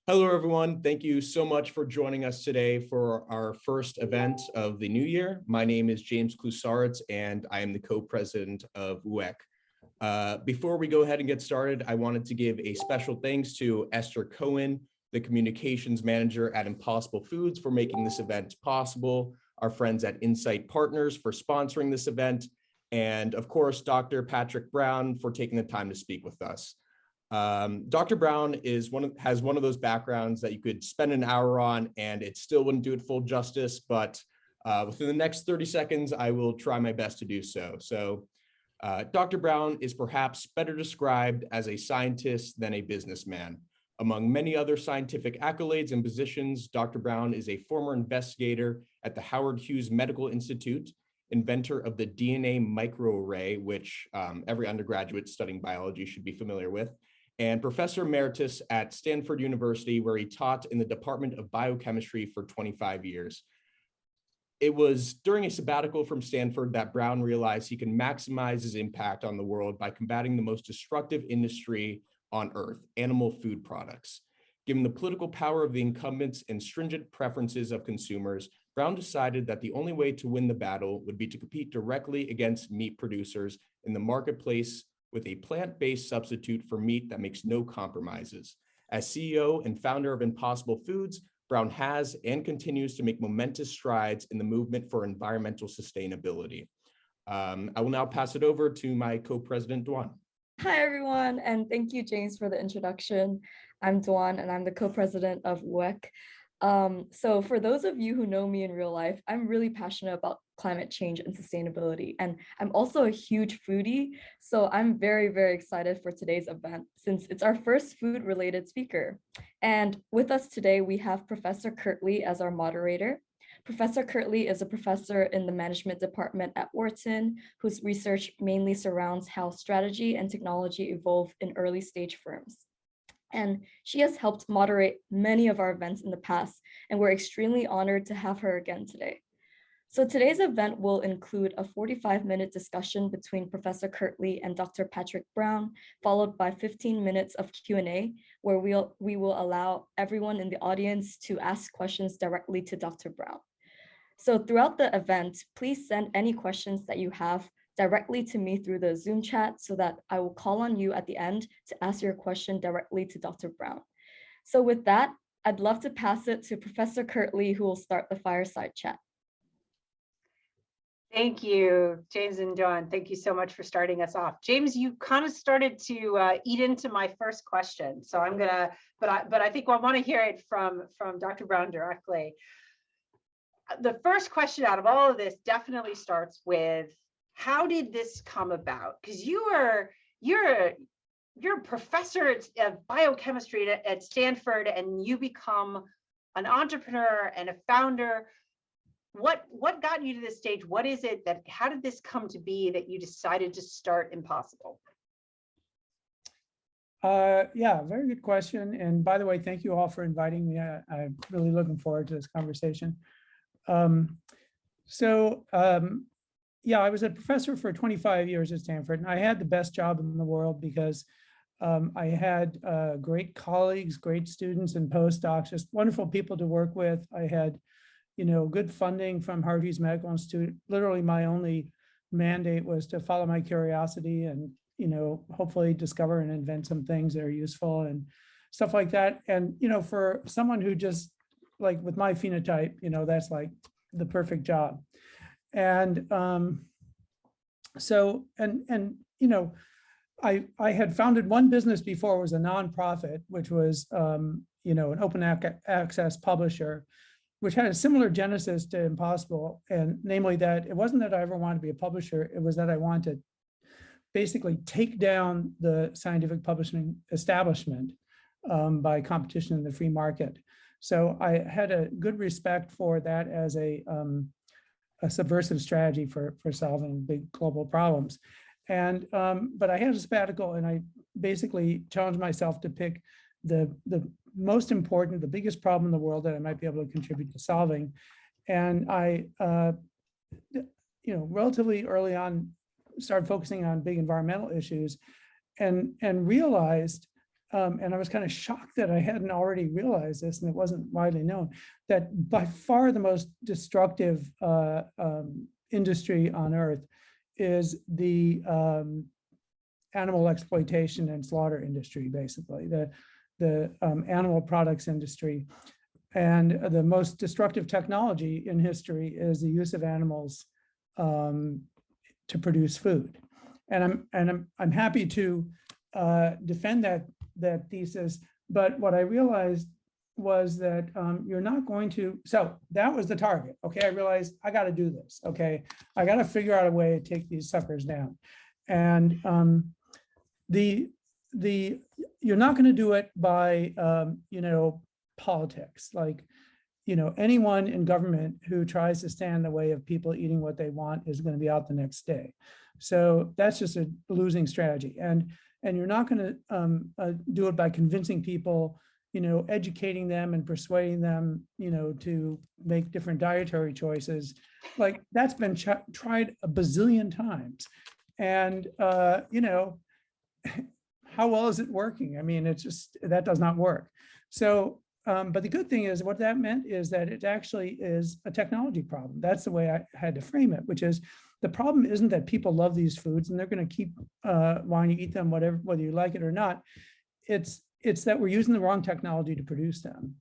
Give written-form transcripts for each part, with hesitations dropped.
Hello, everyone. Thank you so much for joining us today for our first event of the new year. My name is James Klusaritz, and I am the co-president of WUEC. Before we go ahead and get started, I wanted to give a special thanks to Esther Cohen, the communications manager at Impossible Foods, for making this event possible, our friends at Insight Partners for sponsoring this event, and of course, Dr. Patrick Brown for taking the time to speak with us. Dr. Brown has one of those backgrounds that you could spend an hour on and it still wouldn't do it full justice, but within the next 30 seconds, I will try my best to do so. Dr. Brown is perhaps better described as a scientist than a businessman. Among many other scientific accolades and positions, Dr. Brown is a former investigator at the Howard Hughes Medical Institute, inventor of the DNA microarray, which every undergraduate studying biology should be familiar with, and professor emeritus at Stanford University, where he taught in the Department of Biochemistry for 25 years. It was during a sabbatical from Stanford that Brown realized he can maximize his impact on the world by combating the most destructive industry on earth, animal food products. Given the political power of the incumbents and stringent preferences of consumers, Brown decided that the only way to win the battle would be to compete directly against meat producers in the marketplace with a plant-based substitute for meat that makes no compromises. As CEO and founder of Impossible Foods, Brown has and continues to make momentous strides in the movement for environmental sustainability. I will now pass it over to my co-president, Duan. Hi, everyone, and thank you, James, for the introduction. I'm Duan, and I'm the co-president of WUEC. So for those of you who know me in real life, I'm really passionate about climate change and sustainability, and I'm also a huge foodie, so I'm very, very excited for today's event since it's our first food-related speaker. And with us today, we have Professor Kirtley as our moderator. Professor Kirtley is a professor in the management department at Wharton, whose research mainly surrounds how strategy and technology evolve in early stage firms. And she has helped moderate many of our events in the past, and we're extremely honored to have her again today. So today's event will include a 45-minute discussion between Professor Kirtley and Dr. Patrick Brown, followed by 15 minutes of Q&A, where we will allow everyone in the audience to ask questions directly to Dr. Brown. So throughout the event, please send any questions that you have directly to me through the Zoom chat so that I will call on you at the end to ask your question directly to Dr. Brown. So with that, I'd love to pass it to Professor Kirtley, who will start the fireside chat. Thank you, James and John. Thank you so much for starting us off. James, you kind of started to eat into my first question. So I'm gonna, but I think I want to hear it from Dr. Brown directly. The first question out of all of this definitely starts with, how did this come about? Because you're a professor of biochemistry at Stanford, and you become an entrepreneur and a founder. What got you to this stage? What is it that, how did this come to be that you decided to start Impossible? Yeah, very good question. And by the way, thank you all for inviting me. I'm really looking forward to this conversation. Yeah, I was a professor for 25 years at Stanford, and I had the best job in the world because I had great colleagues, great students and postdocs, just wonderful people to work with. I had, good funding from Howard Hughes Medical Institute. Literally, my only mandate was to follow my curiosity and, hopefully discover and invent some things that are useful and stuff like that. And, for someone who just, like with my phenotype, that's like the perfect job. And I had founded one business before. It was a nonprofit, which was, an open access publisher, which had a similar genesis to Impossible. And namely that it wasn't that I ever wanted to be a publisher. It was that I wanted to basically take down the scientific publishing establishment by competition in the free market. So I had a good respect for that as a subversive strategy for solving big global problems. And but I had a sabbatical, and I basically challenged myself to pick the most important, the biggest problem in the world that I might be able to contribute to solving. And I, relatively early on, started focusing on big environmental issues, and realized and I was kind of shocked that I hadn't already realized this, and it wasn't widely known, that by far the most destructive industry on earth is the animal exploitation and slaughter industry, basically, the animal products industry. And the most destructive technology in history is the use of animals to produce food. And I'm happy to defend that thesis. But what I realized was that you're not going to, so that was the target. Okay, I realized I got to do this. Okay, I got to figure out a way to take these suckers down. And you're not going to do it by politics. Like, anyone in government who tries to stand in the way of people eating what they want is going to be out the next day. So that's just a losing strategy. And you're not going to do it by convincing people, educating them and persuading them, to make different dietary choices. Like, that's been tried a bazillion times. And, how well is it working? I mean, it's just, that does not work. So, but the good thing is, what that meant is that it actually is a technology problem. That's the way I had to frame it, which is, the problem isn't that people love these foods and they're going to keep wanting to eat them, whether you like it or not. It's that we're using the wrong technology to produce them.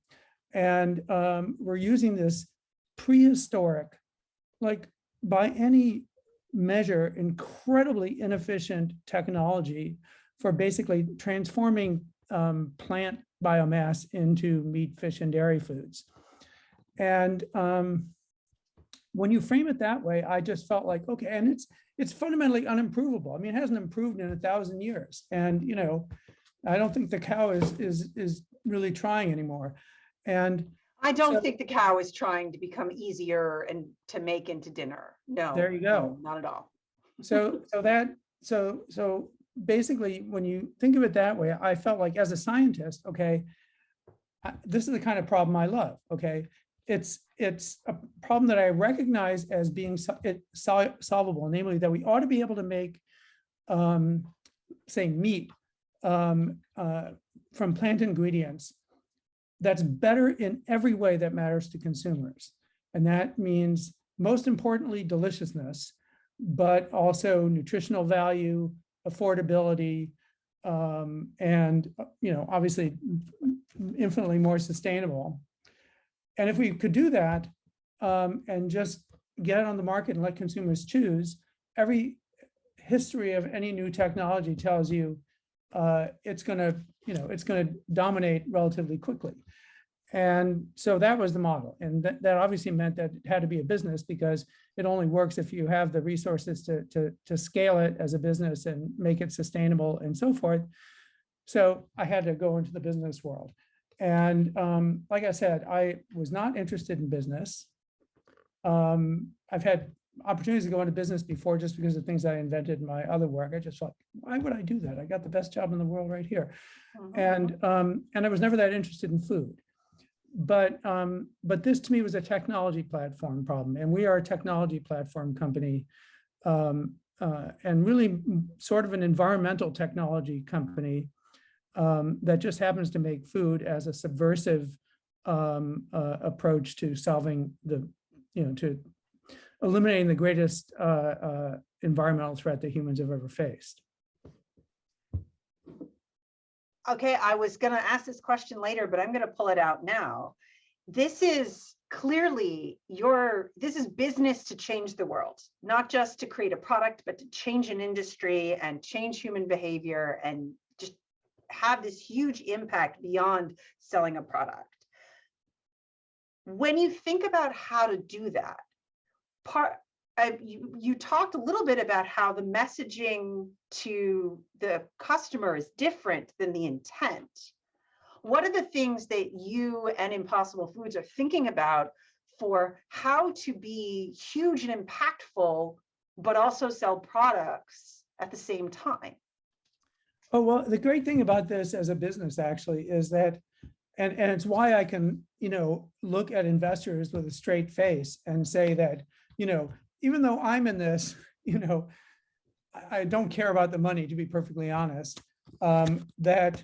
And we're using this prehistoric, like by any measure, incredibly inefficient technology for basically transforming plant biomass into meat, fish, and dairy foods. And when you frame it that way, I just felt like, okay, and it's fundamentally unimprovable. I mean, it hasn't improved in 1,000 years. And, I don't think the cow is really trying anymore. And I don't think the cow is trying to become easier and to make into dinner. No, there you go. No, not at all. So basically, when you think of it that way, I felt like, as a scientist, okay, this is the kind of problem I love. Okay, it's a problem that I recognize as being solvable, namely that we ought to be able to make, say, meat from plant ingredients that's better in every way that matters to consumers. And that means, most importantly, deliciousness, but also nutritional value, affordability, and obviously infinitely more sustainable. And if we could do that and just get it on the market and let consumers choose, every history of any new technology tells you it's going to dominate relatively quickly. And so that was the model. And that obviously meant that it had to be a business, because it only works if you have the resources to scale it as a business and make it sustainable and so forth. So I had to go into the business world. And like I said, I was not interested in business. I've had opportunities to go into business before, just because of things I invented in my other work. I just thought, why would I do that? I got the best job in the world right here. And I was never that interested in food. But this to me was a technology platform problem, and we are a technology platform company, and really sort of an environmental technology company that just happens to make food as a subversive approach to solving to eliminating the greatest environmental threat that humans have ever faced. Okay, I was going to ask this question later, but I'm going to pull it out now. This is clearly this is business to change the world, not just to create a product, but to change an industry and change human behavior and just have this huge impact beyond selling a product. When you think about how to do that, you talked a little bit about how the messaging to the customer is different than the intent. What are the things that you and Impossible Foods are thinking about for how to be huge and impactful, but also sell products at the same time? Oh, well, the great thing about this as a business actually is that, and it's why I can, look at investors with a straight face and say that, even though I'm in this, I don't care about the money, to be perfectly honest, that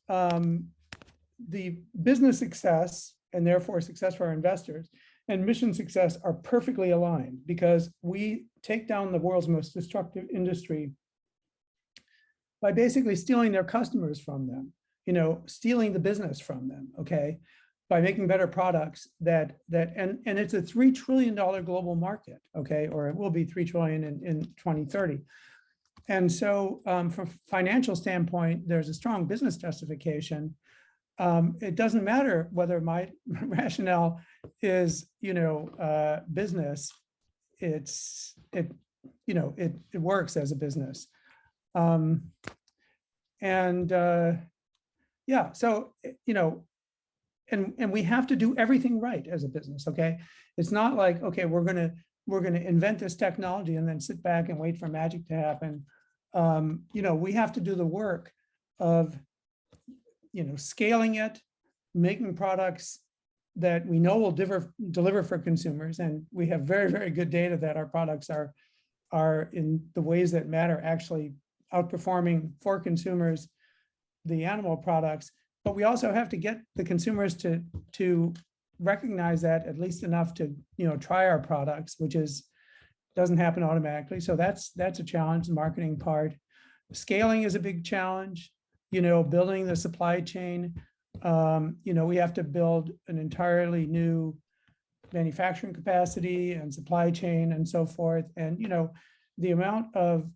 the business success and therefore success for our investors and mission success are perfectly aligned because we take down the world's most destructive industry by basically stealing their customers from them, stealing the business from them, okay, by making better products and it's a $3 trillion global market, okay, or it will be 3 trillion in 2030. And so from a financial standpoint, there's a strong business justification. It doesn't matter whether my rationale is, business. It works as a business. Yeah, so, and we have to do everything right as a business, okay? It's not like, okay, we're gonna invent this technology and then sit back and wait for magic to happen. We have to do the work of, scaling it, making products that we know will deliver for consumers. And we have very, very good data that our products are in the ways that matter, actually outperforming for consumers the animal products. But we also have to get the consumers to recognize that at least enough to try our products, which doesn't happen automatically. So that's a challenge, the marketing part. Scaling is a big challenge. Building the supply chain. We have to build an entirely new manufacturing capacity and supply chain and so forth. And the amount of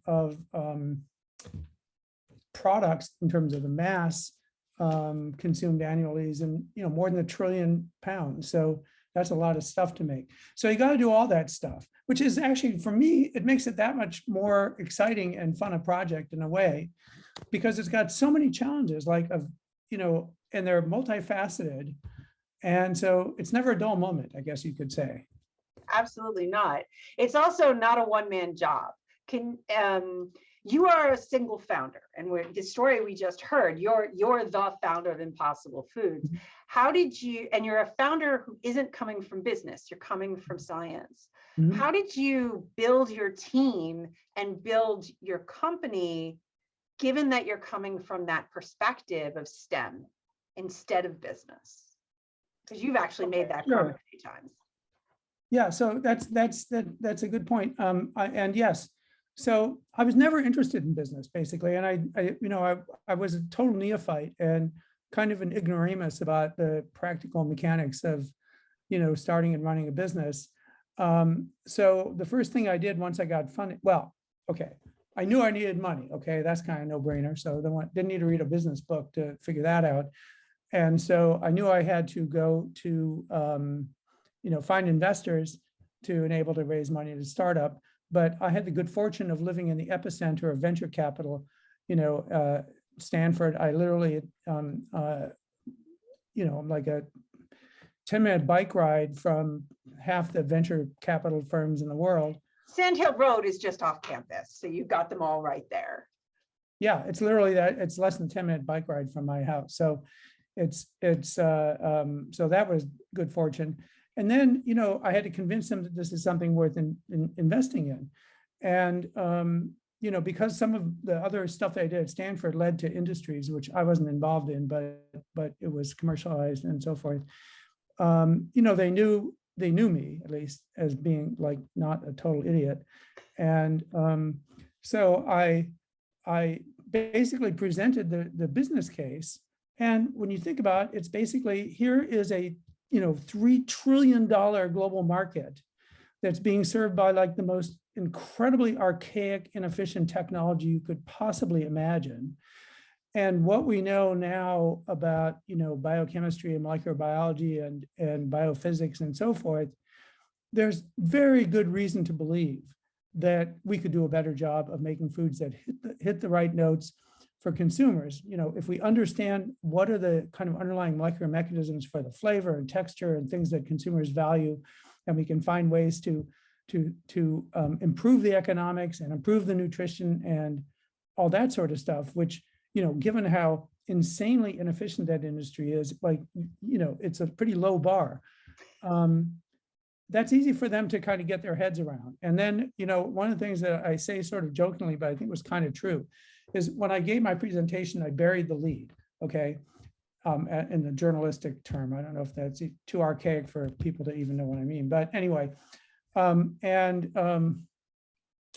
products in terms of the mass consumed annually is more than 1 trillion pounds. So that's a lot of stuff to make. So you got to do all that stuff, which is actually, for me, it makes it that much more exciting and fun a project in a way, because it's got so many challenges, and they're multifaceted. And so it's never a dull moment, I guess you could say. Absolutely not. It's also not a one-man job. You are a single founder, and the story we just heard, you're the founder of Impossible Foods. How did you, and you're a founder who isn't coming from business, you're coming from science. Mm-hmm. How did you build your team and build your company, given that you're coming from that perspective of STEM instead of business? Because you've actually made that comment a few times. Yeah, so that's a good point. And yes, so I was never interested in business, basically, and I was a total neophyte and kind of an ignoramus about the practical mechanics of starting and running a business. So the first thing I did once I got funded, I knew I needed money. Okay, that's kind of no brainer. So didn't need to read a business book to figure that out. And so I knew I had to go to find investors to enable to raise money to start up. But I had the good fortune of living in the epicenter of venture capital, Stanford. I literally, I'm like a 10-minute bike ride from half the venture capital firms in the world. Sand Hill Road is just off campus, so you've got them all right there. Yeah, it's literally that. It's less than 10-minute bike ride from my house. So so that was good fortune. And then, I had to convince them that this is something worth investing in. And, because some of the other stuff that I did at Stanford led to industries, which I wasn't involved in, but it was commercialized and so forth. They knew me, at least, as being like not a total idiot. And so I basically presented the business case. And when you think about it, it's basically, here is a $3 trillion global market that's being served by like the most incredibly archaic, inefficient technology you could possibly imagine. And what we know now about biochemistry and microbiology and biophysics and so forth, there's very good reason to believe that we could do a better job of making foods that hit the right notes for consumers. If we understand what are the kind of underlying molecular mechanisms for the flavor and texture and things that consumers value, and we can find ways to improve the economics and improve the nutrition and all that sort of stuff, which, given how insanely inefficient that industry is, it's a pretty low bar. That's easy for them to kind of get their heads around. And then, one of the things that I say sort of jokingly, but I think was kind of true, is when I gave my presentation, I buried the lead. okay? In the journalistic term. I don't know if that's too archaic for people to even know what I mean, but anyway,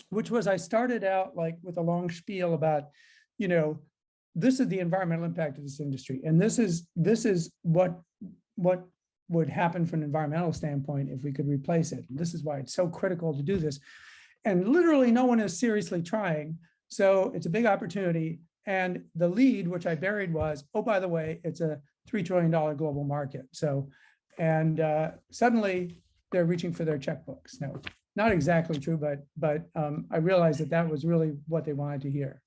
which was, I started out like with a long spiel about, this is the environmental impact of this industry. And this is what would happen from an environmental standpoint if we could replace it. And this is why it's so critical to do this. And literally no one is seriously trying. So it's a big opportunity. And the lead, which I buried, was, oh, by the way, it's a $3 trillion global market. So, and suddenly they're reaching for their checkbooks. No, not exactly true, but I realized that was really what they wanted to hear.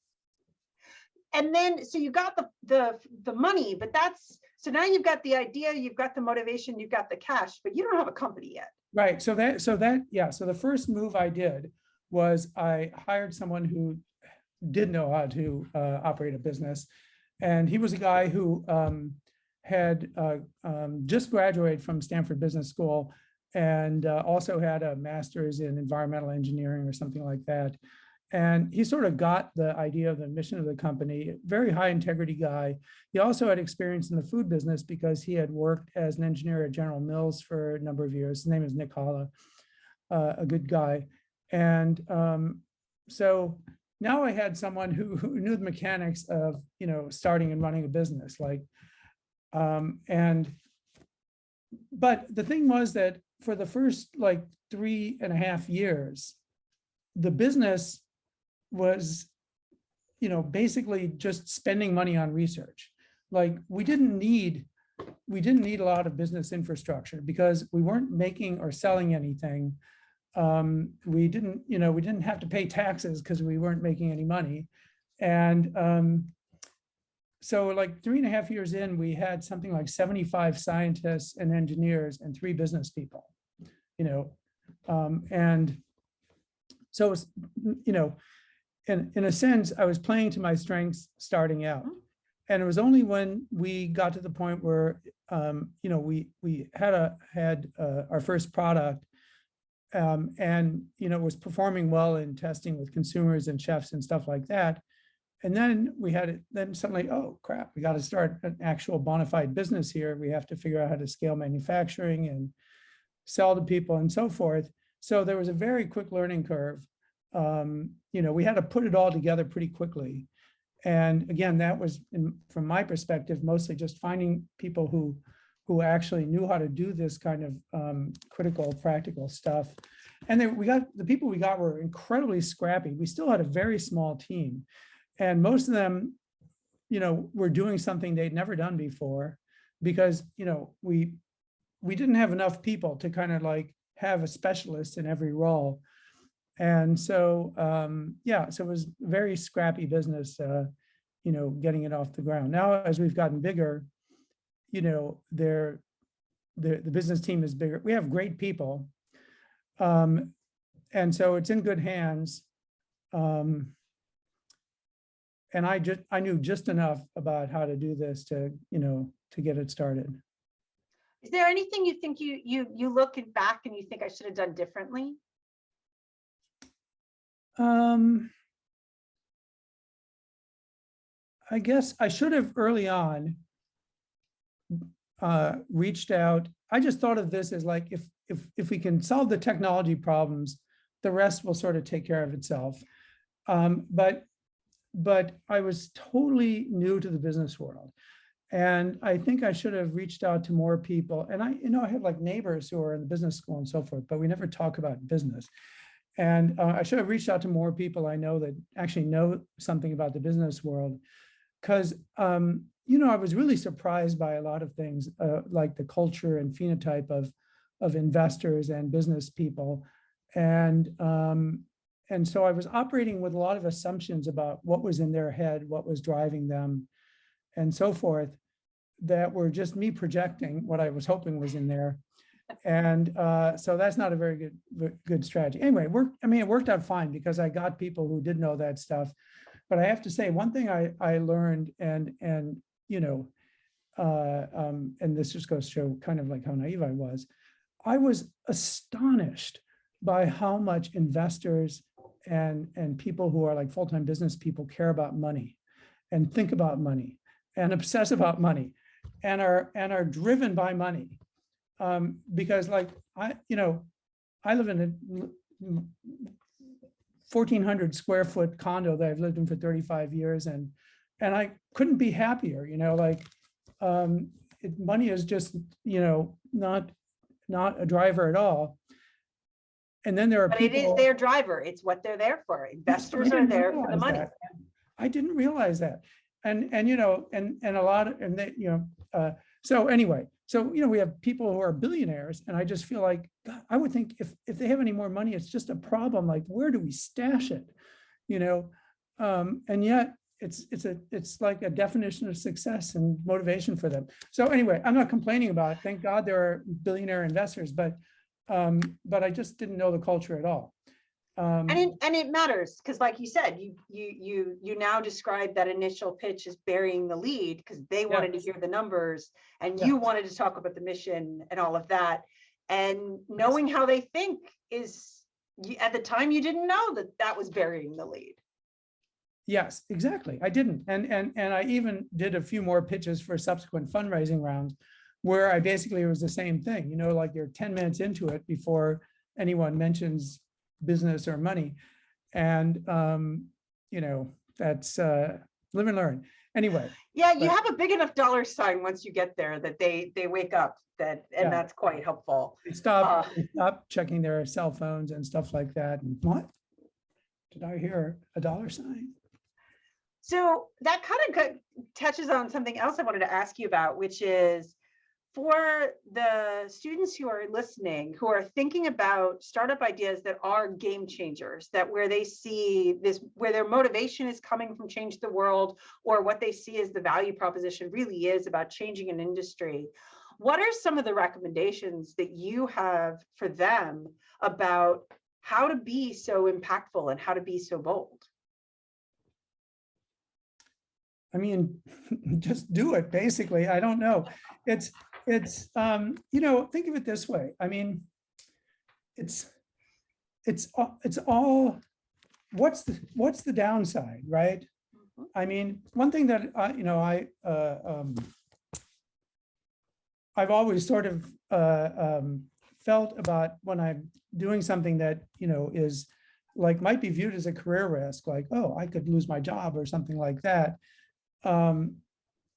And then, so you got the money, but so now you've got the idea, you've got the motivation, you've got the cash, but you don't have a company yet. Right. So the first move I did was I hired someone who did know how to operate a business. And he was a guy who had just graduated from Stanford Business School and also had a master's in environmental engineering or something like that. And he sort of got the idea of the mission of the company, very high integrity guy. He also had experience in the food business because he had worked as an engineer at General Mills for a number of years. His name is Nick Holla, a good guy. And so now I had someone who knew the mechanics of, starting and running a business, but the thing was that for the first 3.5 years, the business was, basically just spending money on research. We didn't need a lot of business infrastructure because we weren't making or selling anything. We didn't have to pay taxes because we weren't making any money. And so 3.5 years in, we had something like 75 scientists and engineers and 3 business people, and so, in a sense, I was playing to my strengths starting out. And it was only when we got to the point where, we had our first product, and it was performing well in testing with consumers and chefs and stuff like that. And then then suddenly, oh crap, we got to start an actual bona fide business here. We have to figure out how to scale manufacturing and sell to people and so forth. So there was a very quick learning curve. We had to put it all together pretty quickly. And again, that was, from my perspective, mostly just finding people who actually knew how to do this kind of critical, practical stuff. And then the people we got were incredibly scrappy. We still had a very small team. And most of them, were doing something they'd never done before because, we didn't have enough people to kind of have a specialist in every role. And so, so it was very scrappy business, getting it off the ground. Now, as we've gotten bigger, the business team is bigger. We have great people. And so it's in good hands. And I knew just enough about how to do this to get it started. Is there anything you think you look back and you think I should have done differently? I guess I should have early on reached out. I just thought of this as if we can solve the technology problems, the rest will sort of take care of itself. But I was totally new to the business world. And I think I should have reached out to more people. And I had neighbors who are in the business school and so forth, but we never talk about business. And I should have reached out to more people I know that actually know something about the business world. Because, I was really surprised by a lot of things, like the culture and phenotype of investors and business people. And so I was operating with a lot of assumptions about what was in their head, what was driving them, and so forth, that were just me projecting what I was hoping was in there. And so that's not a very good strategy. Anyway, it worked out fine because I got people who did know that stuff. But I have to say, one thing I learned, and this just goes to show kind of how naive I was astonished by how much investors and people who are full-time business people care about money and think about money and obsess about money and are driven by money. Because like I live in a 1,400 square foot condo that I've lived in for 35 years, and I couldn't be happier. Money is just not a driver at all. And then there are But people. it is their driver. It's what they're there for. Investors are there for the money. I didn't realize that. And a lot of, and they, so anyway, we have people who are billionaires, and I just feel like, God, I would think if they have any more money, it's just a problem. Like, where do we stash it? And yet it's like a definition of success and motivation for them. So anyway, I'm not complaining about it. Thank God there are billionaire investors, but I just didn't know the culture at all. And it matters, because like you said, you now described that initial pitch as burying the lead, because they wanted to hear the numbers, and you wanted to talk about the mission and all of that. And knowing how they think is, at the time you didn't know that was burying the lead. Yes, exactly. I didn't. And I even did a few more pitches for subsequent fundraising rounds where I basically, it was the same thing, like you're 10 minutes into it before anyone mentions business or money. And, that's live and learn. Anyway. Yeah, you have a big enough dollar sign once you get there that they wake up, that's quite helpful. They stop checking their cell phones and stuff like that. And what? Did I hear a dollar sign? So that kind of touches on something else I wanted to ask you about, which is for the students who are listening, who are thinking about startup ideas that are game changers, that where they see this, where their motivation is coming from change the world, or what they see as the value proposition really is about changing an industry. What are some of the recommendations that you have for them about how to be so impactful and how to be so bold? I mean, just do it, basically. I don't know. It's think of it this way. I mean, it's all, what's the downside, right? I mean, one thing that I've always sort of felt about when I'm doing something that, is like, might be viewed as a career risk, like, oh, I could lose my job or something like that.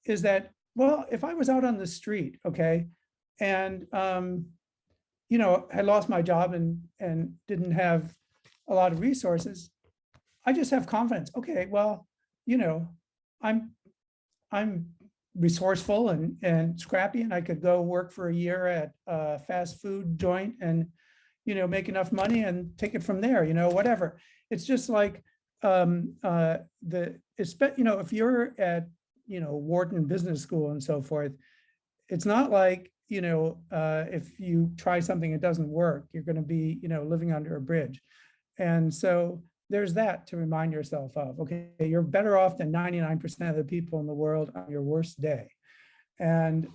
Is that, well, if I was out on the street, okay, and had lost my job and didn't have a lot of resources, I just have confidence. Okay, well, I'm resourceful and scrappy, and I could go work for a year at a fast food joint and make enough money and take it from there. Whatever. It's just like if you're at Wharton Business School and so forth, it's not like if you try something it doesn't work, you're going to be living under a bridge. And so there's that to remind yourself of. Okay, you're better off than 99% of the people in the world on your worst day. And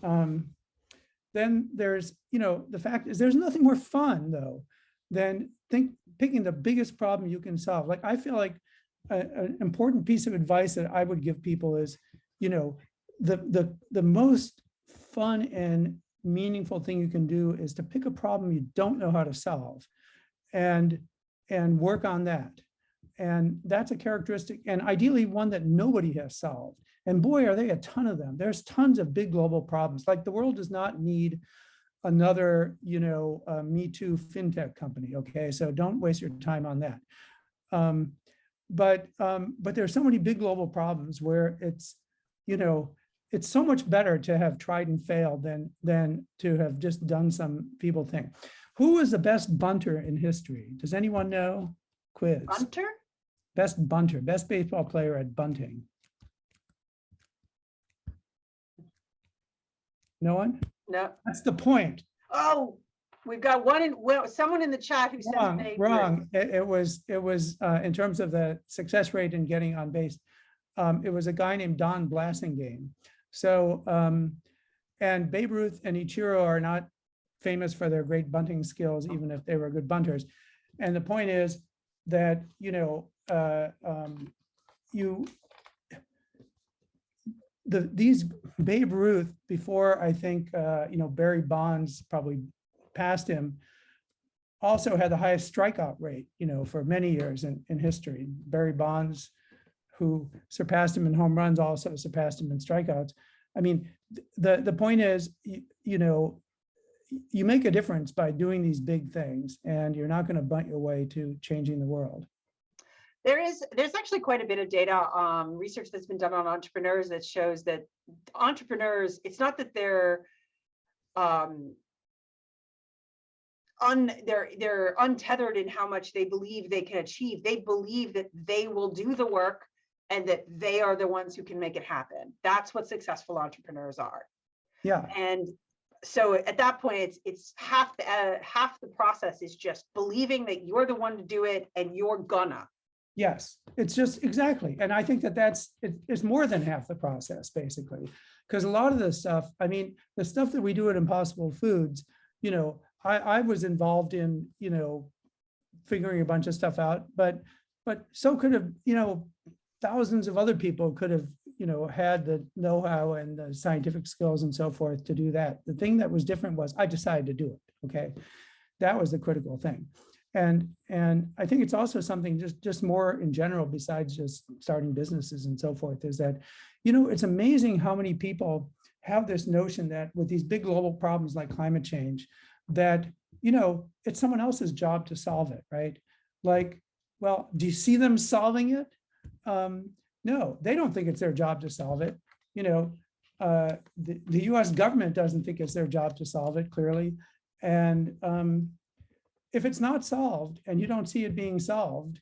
then there's the fact is there's nothing more fun though than picking the biggest problem you can solve. Like, I feel like an important piece of advice that I would give people is, the most fun and meaningful thing you can do is to pick a problem you don't know how to solve and work on that. And that's a characteristic, and ideally one that nobody has solved. And boy, are they a ton of them. There's tons of big global problems. Like, the world does not need another, Me Too fintech company. Okay, so don't waste your time on that. But there's so many big global problems where it's so much better to have tried and failed than to have just done some feeble thing. Who was the best bunter in history? Does anyone know? Quiz. Bunter? Best bunter, best baseball player at bunting. No one? No. That's the point. Oh, we've got someone in the chat who says wrong. It was in terms of the success rate in getting on base. It was a guy named Don Blasingame. So, and Babe Ruth and Ichiro are not famous for their great bunting skills, even if they were good bunters. And the point is that, these Babe Ruth, before I think, Barry Bonds probably passed him, also had the highest strikeout rate, for many years in history. Barry Bonds, who surpassed him in home runs, also surpassed him in strikeouts. I mean, the point is, you make a difference by doing these big things, and you're not going to bunt your way to changing the world. There's actually quite a bit of data, research that's been done on entrepreneurs that shows that entrepreneurs, it's not that they're untethered in how much they believe they can achieve. They believe that they will do the work and that they are the ones who can make it happen. That's what successful entrepreneurs are. Yeah. And so at that point, it's half the process is just believing that you're the one to do it and you're gonna. Yes, it's just exactly. And I think it's more than half the process, basically, because a lot of this stuff, I mean, the stuff that we do at Impossible Foods, I was involved in, figuring a bunch of stuff out, but so could have, thousands of other people could have, had the know-how and the scientific skills and so forth to do that. The thing that was different was I decided to do it. Okay. That was the critical thing. And I think it's also something just more in general, besides just starting businesses and so forth, is that, it's amazing how many people have this notion that with these big global problems like climate change, that, it's someone else's job to solve it, right? Like, well, do you see them solving it? No, they don't think it's their job to solve it. The US government doesn't think it's their job to solve it, clearly. And if it's not solved and you don't see it being solved,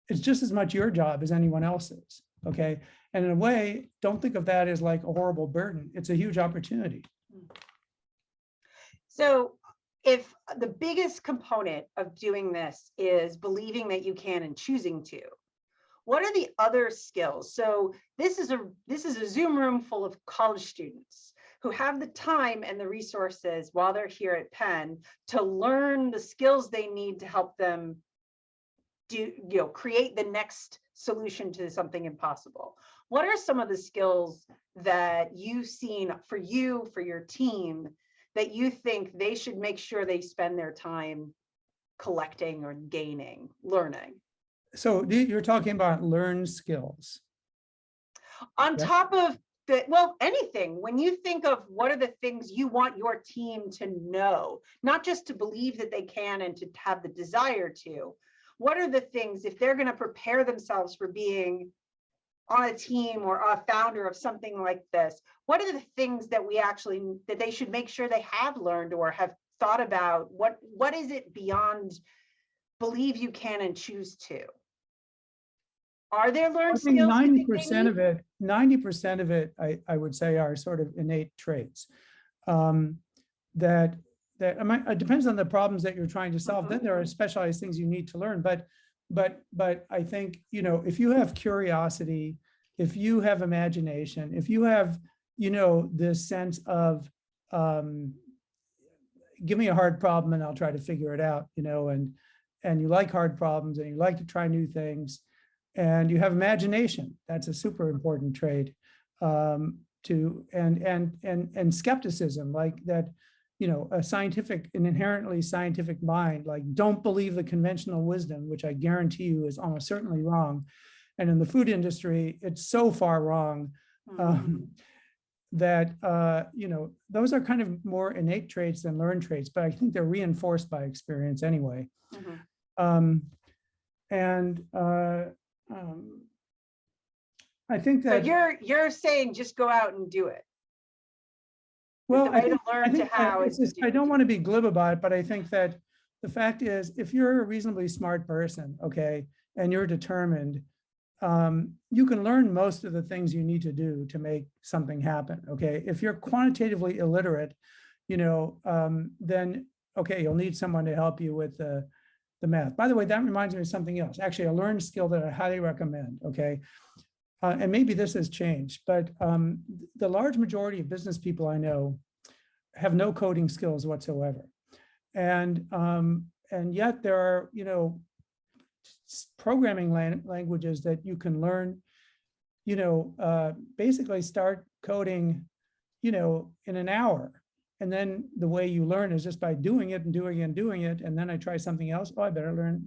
it's just as much your job as anyone else's, okay? And in a way, don't think of that as like a horrible burden. It's a huge opportunity. So if the biggest component of doing this is believing that you can and choosing to, what are the other skills? So this is a Zoom room full of college students who have the time and the resources while they're here at Penn to learn the skills they need to help them create the next solution to something impossible. What are some of the skills that you've seen for you, for your team, that you think they should make sure they spend their time collecting or gaining, learning? So you're talking about learned skills. On top of anything, when you think of what are the things you want your team to know, not just to believe that they can and to have the desire to, what are the things, if they're going to prepare themselves for being on a team or a founder of something like this, what are the things that that they should make sure they have learned or have thought about? What is it beyond believe you can and choose to? Are there learned skills? 90% of it, 90% of it, I would say, are sort of innate traits. That it depends on the problems that you're trying to solve. Then there are specialized things you need to learn. But I think, if you have curiosity, if you have imagination, if you have, this sense of give me a hard problem and I'll try to figure it out, and you like hard problems and you like to try new things, and you have imagination. That's a super important trait. And skepticism, like that, an inherently scientific mind, like don't believe the conventional wisdom, which I guarantee you is almost certainly wrong. And in the food industry, it's so far wrong that, those are kind of more innate traits than learned traits, but I think they're reinforced by experience anyway. I think that— So you're saying just go out and do it. Well, I don't want to be glib about it, but I think that the fact is, if you're a reasonably smart person, okay, and you're determined, you can learn most of the things you need to do to make something happen, okay? If you're quantitatively illiterate, then, okay, you'll need someone to help you with the math. By the way, that reminds me of something else, actually a learned skill that I highly recommend, okay? And maybe this has changed, but the large majority of business people I know have no coding skills whatsoever. And yet there are, programming languages that you can learn, basically start coding, in an hour. And then the way you learn is just by doing it and doing it and doing it. And then I try something else. Oh, I better learn,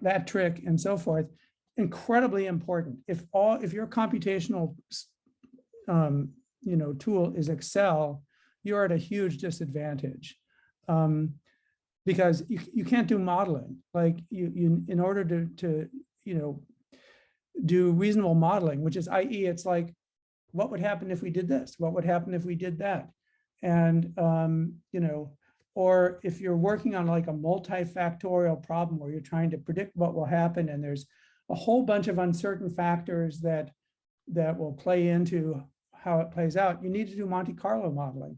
that trick and so forth. Incredibly important. If your computational, tool is Excel, you're at a huge disadvantage. Because you can't do modeling. Like you in order to do reasonable modeling, which is, i.e., it's like, what would happen if we did this? What would happen if we did that? And or if you're working on like a multifactorial problem where you're trying to predict what will happen, and there's a whole bunch of uncertain factors that will play into how it plays out, you need to do Monte Carlo modeling.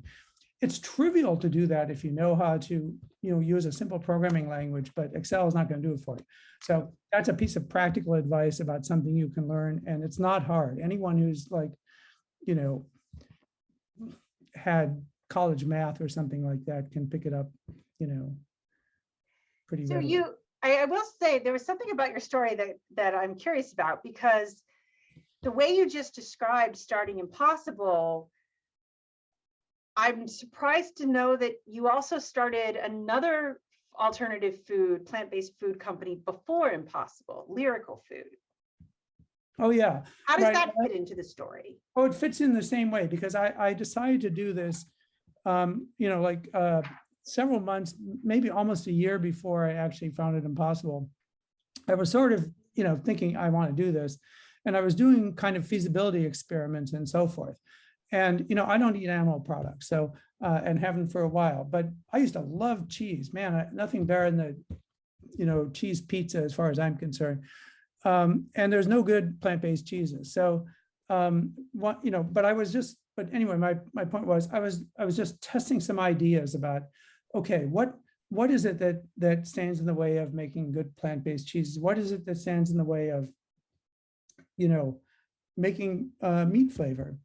It's trivial to do that if you know how to use a simple programming language, but Excel is not going to do it for you. So that's a piece of practical advice about something you can learn, and it's not hard. Anyone who's like, had college math or something like that can pick it up, pretty So readily. I will say there was something about your story that I'm curious about, because the way you just described starting Impossible, I'm surprised to know that you also started another alternative food, plant-based food company before Impossible, Lyrical Food. Oh, yeah. How does Right. that fit into the story? Oh, it fits in the same way, because I decided to do this, several months, maybe almost a year before I actually founded Impossible. I was sort of, thinking I want to do this, and I was doing kind of feasibility experiments and so forth. And, I don't eat animal products, so, and haven't for a while, but I used to love cheese, man, nothing better than the, cheese pizza as far as I'm concerned. And there's no good plant-based cheeses. So, but anyway, my point was, I was just testing some ideas about, okay, what is it that stands in the way of making good plant-based cheeses? What is it that stands in the way of, making meat flavor?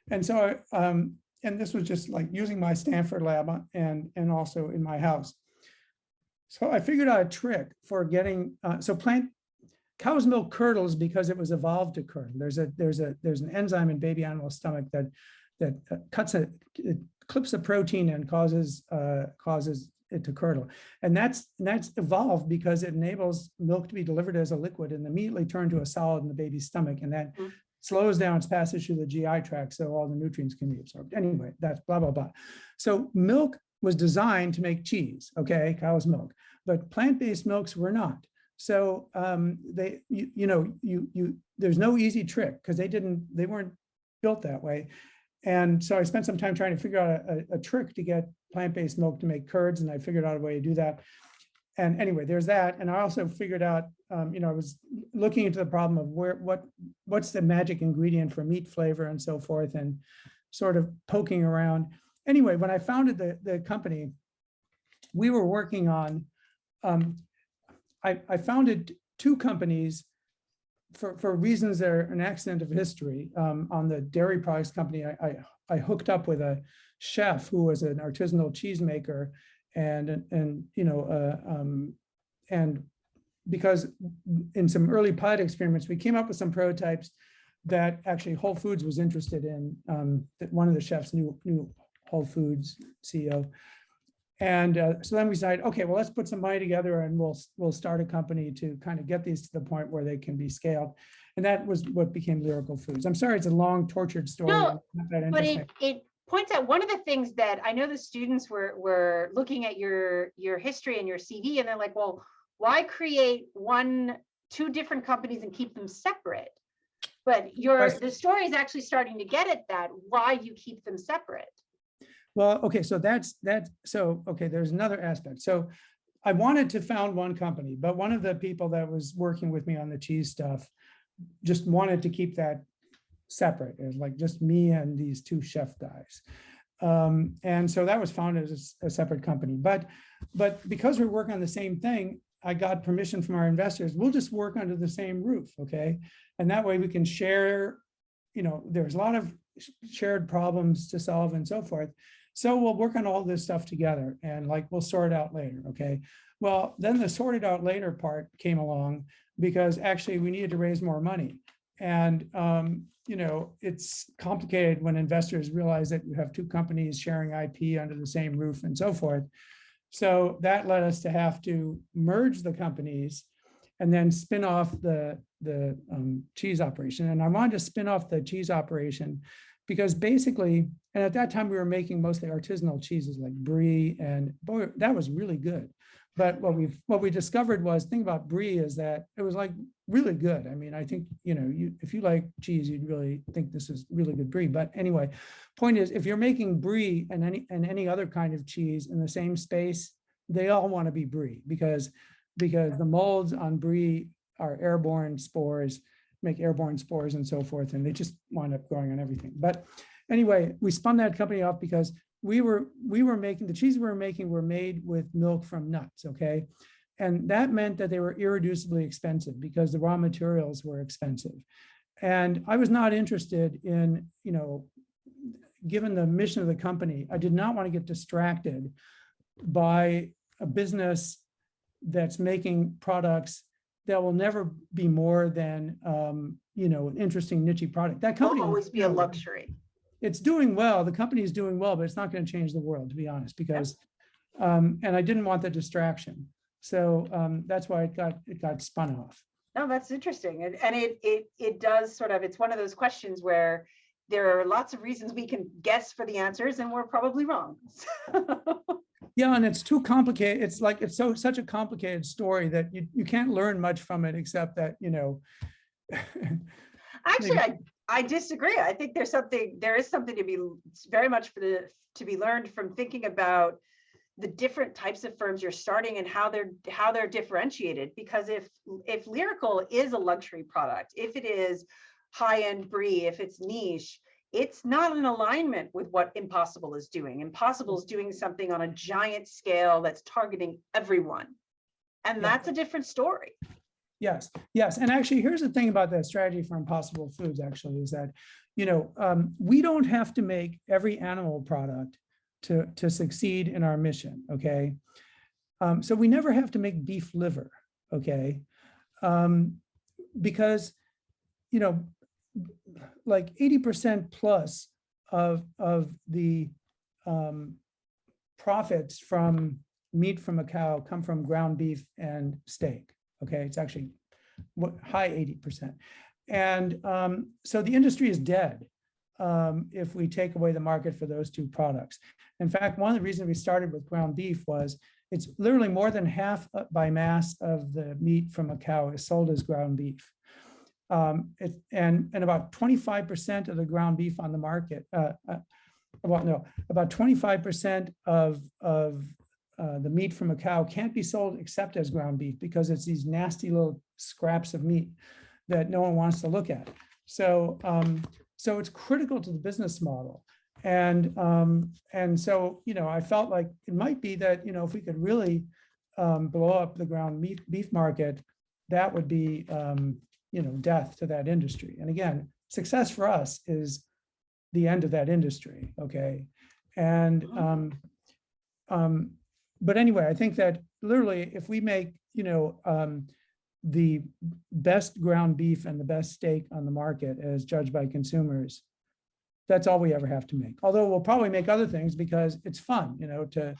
And so, and this was just like using my Stanford lab and also in my house. So I figured out a trick for getting, cow's milk curdles because it was evolved to curdle. There's an enzyme in baby animal stomach that clips a protein and causes it to curdle. And that's evolved because it enables milk to be delivered as a liquid and immediately turn to a solid in the baby's stomach. And that slows down its passage through the GI tract so all the nutrients can be absorbed. Anyway, that's blah, blah, blah. So milk was designed to make cheese, okay, cow's milk, but plant-based milks were not. So there's no easy trick because they weren't built that way. And so I spent some time trying to figure out a trick to get plant-based milk to make curds, and I figured out a way to do that. And anyway, there's that. And I also figured out, I was looking into the problem of what's the magic ingredient for meat flavor and so forth, and sort of poking around. Anyway, when I founded the company, we were working on, I founded two companies for reasons that are an accident of history. On the dairy products company, I hooked up with a chef who was an artisanal cheesemaker, and because in some early pilot experiments, we came up with some prototypes that actually Whole Foods was interested in. That one of the chefs knew Whole Foods CEO. And so then we decided, okay, well, let's put some money together and we'll start a company to kind of get these to the point where they can be scaled. And that was what became Lyrical Foods. I'm sorry, it's a long, tortured story. No, not that but interesting. it points out one of the things that I know the students were looking at your history and your CV, and they're like, well, why create two different companies and keep them separate? But the story is actually starting to get at that, why you keep them separate. Well, okay, so okay, there's another aspect. So I wanted to found one company, but one of the people that was working with me on the cheese stuff just wanted to keep that separate. It was like just me and these two chef guys. And so that was founded as a separate company. But because we're working on the same thing, I got permission from our investors. We'll just work under the same roof, okay? And that way we can share, there's a lot of shared problems to solve and so forth. So we'll work on all this stuff together and we'll sort it out later, okay? Well, then the sorted out later part came along because actually we needed to raise more money. And, you know, it's complicated when investors realize that you have two companies sharing IP under the same roof and so forth. So that led us to have to merge the companies and then spin off the cheese operation. And I wanted to spin off the cheese operation because basically, and at that time we were making mostly artisanal cheeses like brie, and boy, that was really good. But what we discovered was, the thing about brie is that it was like really good. I mean, I think, you know, if you like cheese, you'd really think this is really good brie. But anyway, point is, if you're making brie and any other kind of cheese in the same space, they all want to be brie because the molds on brie are airborne spores, make airborne spores and so forth, and they just wind up growing on everything. But anyway, we spun that company off because we were making, the cheese we were making were made with milk from nuts, okay? And that meant that they were irreducibly expensive because the raw materials were expensive. And I was not interested in, you know, given the mission of the company, I did not want to get distracted by a business that's making products that will never be more than, you know, an interesting niche product. That company will always be a luxury. It's doing well. The company is doing well, but it's not going to change the world, to be honest, because, and I didn't want the distraction. So that's why it got spun off. No, that's interesting. And it does sort of, it's one of those questions where there are lots of reasons we can guess for the answers and we're probably wrong. Yeah, and it's too complicated. It's like, it's such a complicated story that you can't learn much from it, except that, you know. Actually, I disagree. I think there is something to be very much to be learned from thinking about the different types of firms you're starting and how they're differentiated. Because if Lyrical is a luxury product, if it is high-end brie, if it's niche, it's not in alignment with what Impossible is doing. Impossible is doing something on a giant scale that's targeting everyone. And that's a different story. Yes, yes. And actually, here's the thing about that strategy for Impossible Foods, actually, is that, you know, we don't have to make every animal product to succeed in our mission, okay? So we never have to make beef liver, okay? Because, you know, like 80% plus of the profits from meat from a cow come from ground beef and steak. Okay, it's actually high 80%. And so the industry is dead if we take away the market for those two products. In fact, one of the reasons we started with ground beef was it's literally more than half by mass of the meat from a cow is sold as ground beef. And about 25% of the ground beef on the market, about 25% of the meat from a cow can't be sold except as ground beef because it's these nasty little scraps of meat that no one wants to look at. So, so it's critical to the business model. And so, you know, I felt like it might be that, you know, if we could really blow up the ground beef market, that would be, you know, death to that industry. And again, success for us is the end of that industry, okay? And, but anyway, I think that literally if we make, you know, the best ground beef and the best steak on the market as judged by consumers, that's all we ever have to make. Although we'll probably make other things because it's fun, you know, to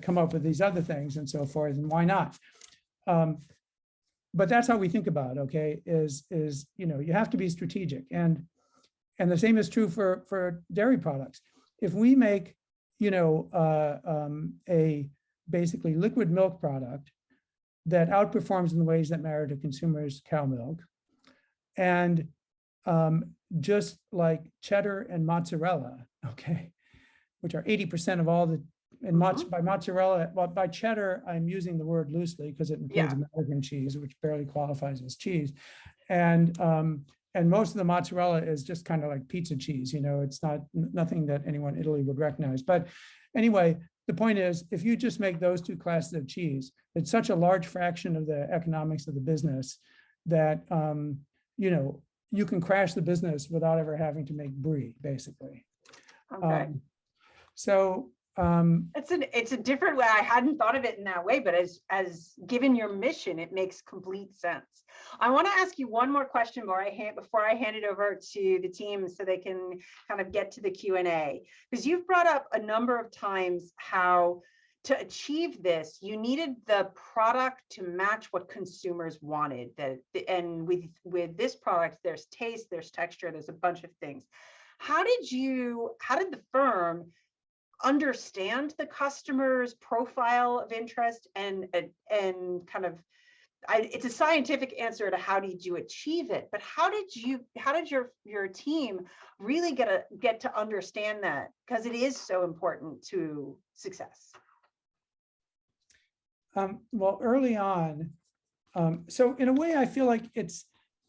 come up with these other things and so forth, and why not? But that's how we think about it, okay, is, you know, you have to be strategic. And the same is true for dairy products. If we make, you know, a basically liquid milk product that outperforms in the ways that matter to consumers cow milk, and just like cheddar and mozzarella, okay, which are 80% of all the, and by mozzarella, well, by cheddar, I'm using the word loosely because it includes American cheese, which barely qualifies as cheese. And most of the mozzarella is just kind of like pizza cheese, you know, it's nothing that anyone in Italy would recognize. But anyway, the point is, if you just make those two classes of cheese, it's such a large fraction of the economics of the business that, you know, you can crash the business without ever having to make brie, basically. Okay. It's a different way. I hadn't thought of it in that way, but as given your mission, it makes complete sense. I want to ask you one more question before I hand it over to the team so they can kind of get to the Q&A, because you've brought up a number of times how to achieve this, you needed the product to match what consumers wanted. And with this product, there's taste, there's texture, there's a bunch of things. How did the firm understand the customer's profile of interest and kind of, it's a scientific answer to how did you achieve it, but how did your team really get to understand that, because it is so important to success? Well, early on, so in a way, I feel like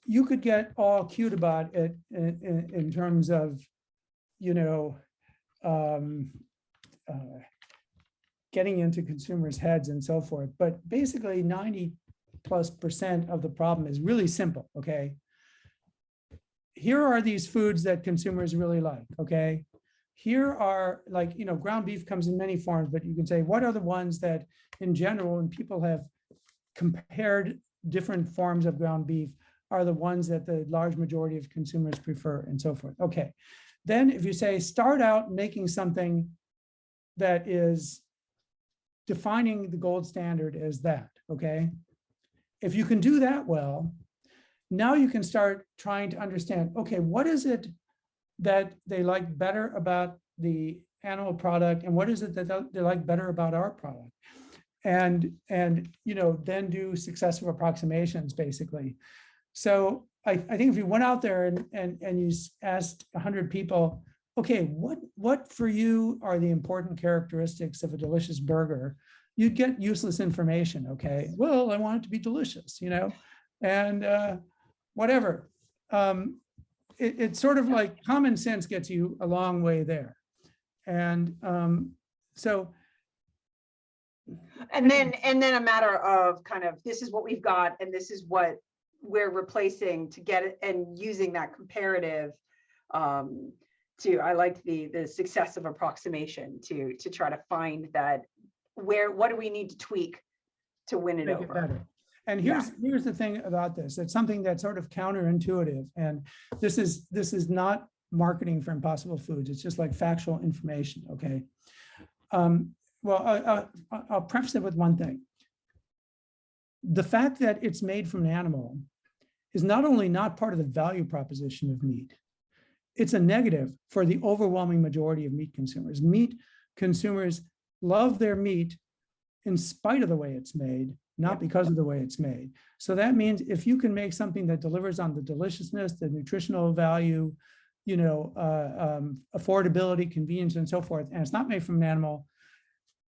you could get all cute about it in terms of, getting into consumers' heads and so forth. But basically 90+% of the problem is really simple, okay? Here are these foods that consumers really like, okay? Here are, like, ground beef comes in many forms, but you can say, what are the ones that in general, when people have compared different forms of ground beef, are the ones that the large majority of consumers prefer and so forth. Okay. Then if you say, start out making something that is defining the gold standard as that, okay? If you can do that well, now you can start trying to understand, okay, what is it that they like better about the animal product, and what is it that they like better about our product? And then do successive approximations, basically. So I think if you went out there and you asked 100 people, okay, what for you are the important characteristics of a delicious burger? You'd get useless information, okay? Well, I want it to be delicious, and whatever. It's sort of like common sense gets you a long way there. And so. And then a matter of kind of, this is what we've got, and this is what we're replacing to get it, and using that comparative I like the successive approximation to try to find that what do we need to tweak to win it over. Better. And here's the thing about this. It's something that's sort of counterintuitive. And this is not marketing for Impossible Foods. It's just like factual information, okay? Well, I'll preface it with one thing. The fact that it's made from an animal is not only not part of the value proposition of meat, it's a negative for the overwhelming majority of meat consumers. Meat consumers love their meat in spite of the way it's made, not because of the way it's made. So that means if you can make something that delivers on the deliciousness, the nutritional value, affordability, convenience, and so forth, and it's not made from an animal,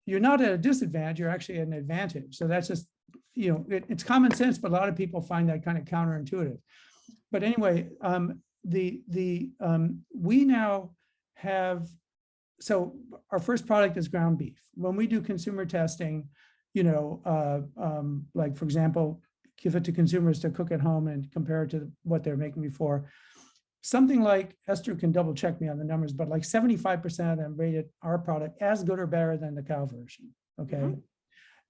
you're not at a disadvantage, you're actually at an advantage. So that's just, it's common sense, but a lot of people find that kind of counterintuitive. But anyway, we now have, so our first product is ground beef. When we do consumer testing, like for example, give it to consumers to cook at home and compare it to what they're making before, something like, Esther can double check me on the numbers, but like 75% of them rated our product as good or better than the cow version, okay? Mm-hmm.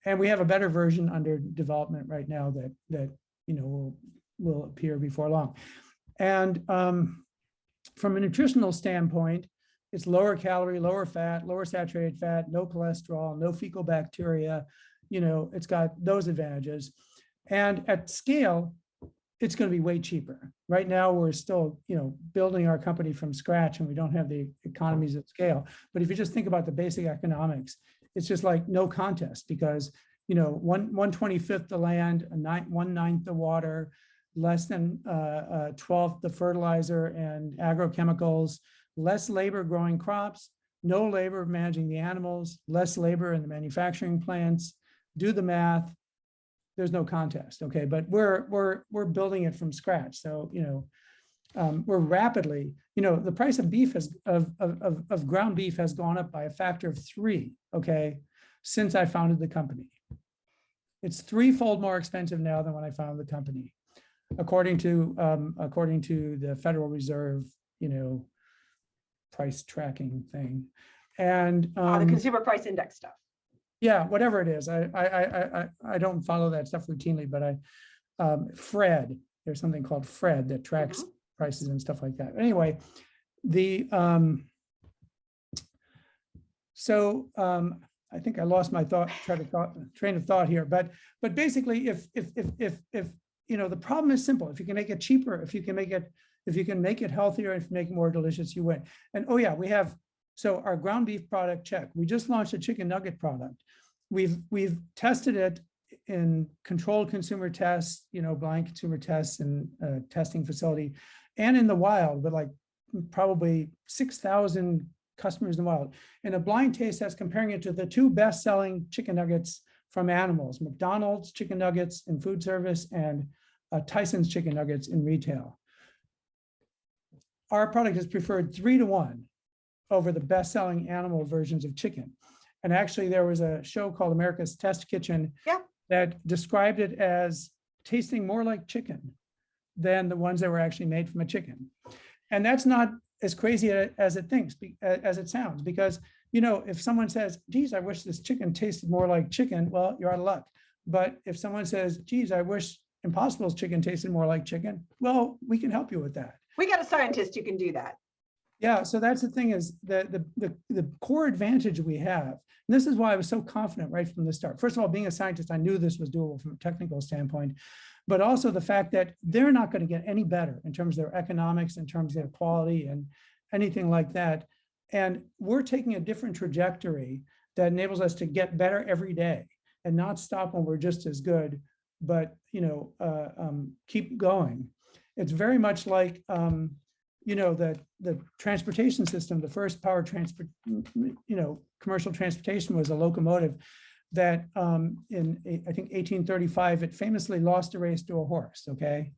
And we have a better version under development right now that will appear before long. And from a nutritional standpoint, it's lower calorie, lower fat, lower saturated fat, no cholesterol, no fecal bacteria. It's got those advantages. And at scale, it's going to be way cheaper. Right now, we're still, building our company from scratch, and we don't have the economies of scale. But if you just think about the basic economics, it's just like no contest, because 1/25 the land, 1/9 the water, less than 1/12 the fertilizer and agrochemicals, less labor growing crops, no labor managing the animals, less labor in the manufacturing plants. Do the math. There's no contest, okay? But we're building it from scratch. So we're rapidly, the price of beef of ground beef has gone up by a factor of 3, okay, since I founded the company. It's 3-fold more expensive now than when I founded the company, according to the Federal Reserve, price tracking thing. And The consumer price index stuff. yeah, whatever it is, I don't follow that stuff routinely, but Fred, there's something called Fred that tracks prices and stuff like that. Anyway, the I think I lost my train of thought here, but basically, if you know, the problem is simple. If you can make it cheaper, if you can make it healthier, if you make it more delicious, you win. And oh yeah, we have, so our ground beef product, check. We just launched a chicken nugget product. We've tested it in controlled consumer tests, you know, blind consumer tests and testing facility, and in the wild, with like probably 6,000 customers in the wild. In a blind taste test, comparing it to the two best-selling chicken nuggets from animals, McDonald's chicken nuggets in food service and Tyson's chicken nuggets in retail. Our product is preferred 3-to-1 over the best-selling animal versions of chicken. And actually, there was a show called America's Test Kitchen that described it as tasting more like chicken than the ones that were actually made from a chicken. And that's not as crazy as it sounds, because, you know, if someone says, geez, I wish this chicken tasted more like chicken, well, you're out of luck. But if someone says, geez, I wish Impossible's chicken tasted more like chicken, well, we can help you with that. We got a scientist who can do that. Yeah, so that's the thing, is the core advantage we have, and this is why I was so confident right from the start. First of all, being a scientist, I knew this was doable from a technical standpoint, but also the fact that they're not going to get any better in terms of their economics, in terms of their quality and anything like that. And we're taking a different trajectory that enables us to get better every day and not stop when we're just as good, but, you know, keep going. It's very much like, you know, the transportation system, the first power transport, you know, commercial transportation was a locomotive that in, I think, 1835, it famously lost a race to a horse, okay?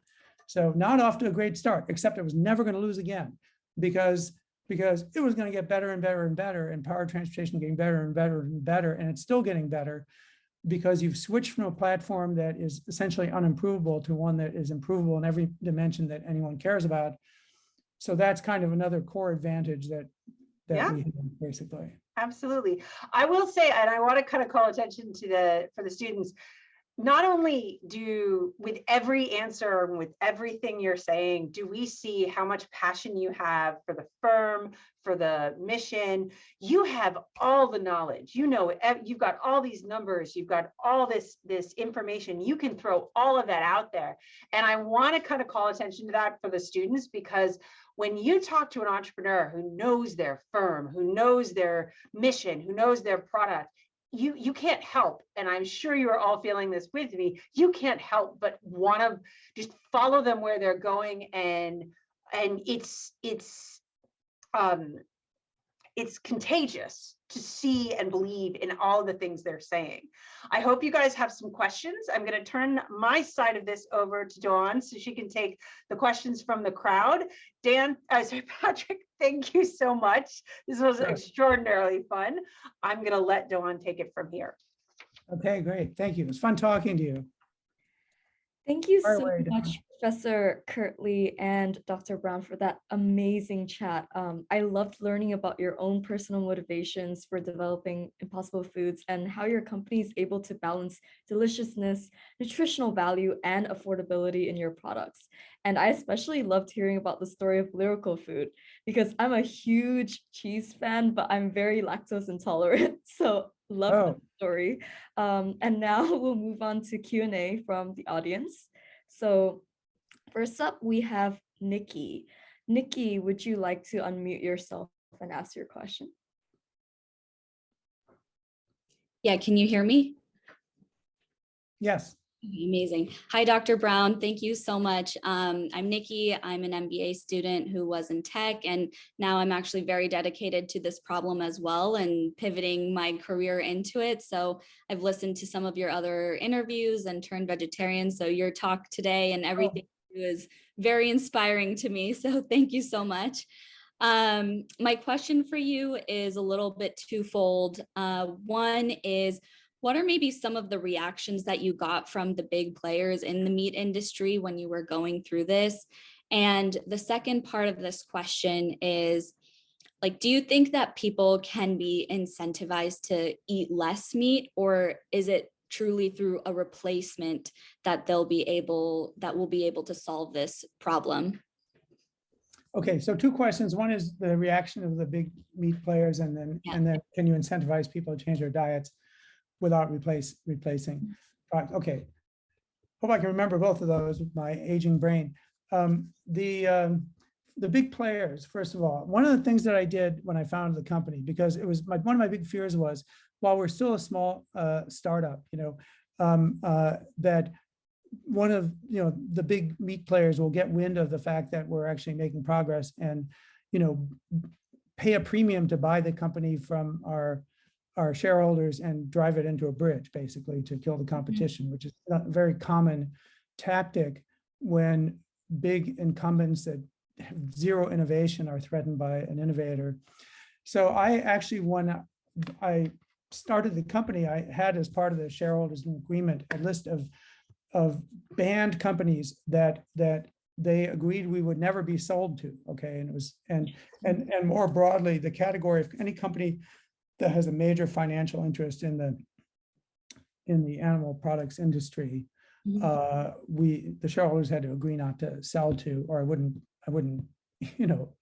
So not off to a great start, except it was never going to lose again, because it was going to get better and better and better, and power transportation getting better and better and better, and it's still getting better, because you've switched from a platform that is essentially unimprovable to one that is improvable in every dimension that anyone cares about. So that's kind of another core advantage that we have, basically. Absolutely. I will say, and I want to kind of call attention to for the students, not only with every answer and with everything you're saying, do we see how much passion you have for the firm, for the mission. You have all the knowledge, you know, you've got all these numbers, you've got all this information, you can throw all of that out there. And I want to kind of call attention to that for the students, because when you talk to an entrepreneur who knows their firm, who knows their mission, who knows their product, you can't help, and I'm sure you're all feeling this with me, you can't help but want to just follow them where they're going, and it's contagious to see and believe in all the things they're saying. I hope you guys have some questions. I'm going to turn my side of this over to Dawn so she can take the questions from the crowd. Patrick, thank you so much. This was extraordinarily fun. I'm going to let Dawn take it from here. Okay, great. Thank you. It was fun talking to you. Thank you so much, Professor Kirtley and Dr. Brown, for that amazing chat. I loved learning about your own personal motivations for developing Impossible Foods and how your company is able to balance deliciousness, nutritional value, and affordability in your products. And I especially loved hearing about the story of Lyrical Food, because I'm a huge cheese fan, but I'm very lactose intolerant. So love that story. And now we'll move on to Q&A from the audience. So first up, we have Nikki. Nikki, would you like to unmute yourself and ask your question? Yeah, can you hear me? Yes. Amazing. Hi, Dr. Brown. Thank you so much. I'm Nikki. I'm an MBA student who was in tech, and now I'm actually very dedicated to this problem as well and pivoting my career into it. So I've listened to some of your other interviews and turned vegetarian. So your talk today and everything is very inspiring to me. So thank you so much. My question for you is a little bit twofold. One is, what are maybe some of the reactions that you got from the big players in the meat industry when you were going through this? And the second part of this question is, like, do you think that people can be incentivized to eat less meat, or is it truly through a replacement that will be able to solve this problem? Okay, so two questions. One is the reaction of the big meat players, and then can you incentivize people to change their diets without replacing? Okay, hope I can remember both of those with my aging brain. The big players, first of all, one of the things that I did when I founded the company, because it was one of my big fears was, while we're still a small startup, that one of the big meat players will get wind of the fact that we're actually making progress and pay a premium to buy the company from our shareholders and drive it into a bridge, basically, to kill the competition, which is a very common tactic when big incumbents that have zero innovation are threatened by an innovator. So I actually, when I started the company, I had, as part of the shareholders agreement, a list of banned companies that they agreed we would never be sold to. Okay, and it was and more broadly, the category of any company that has a major financial interest in the animal products industry, the shareholders had to agree not to sell to, or I wouldn't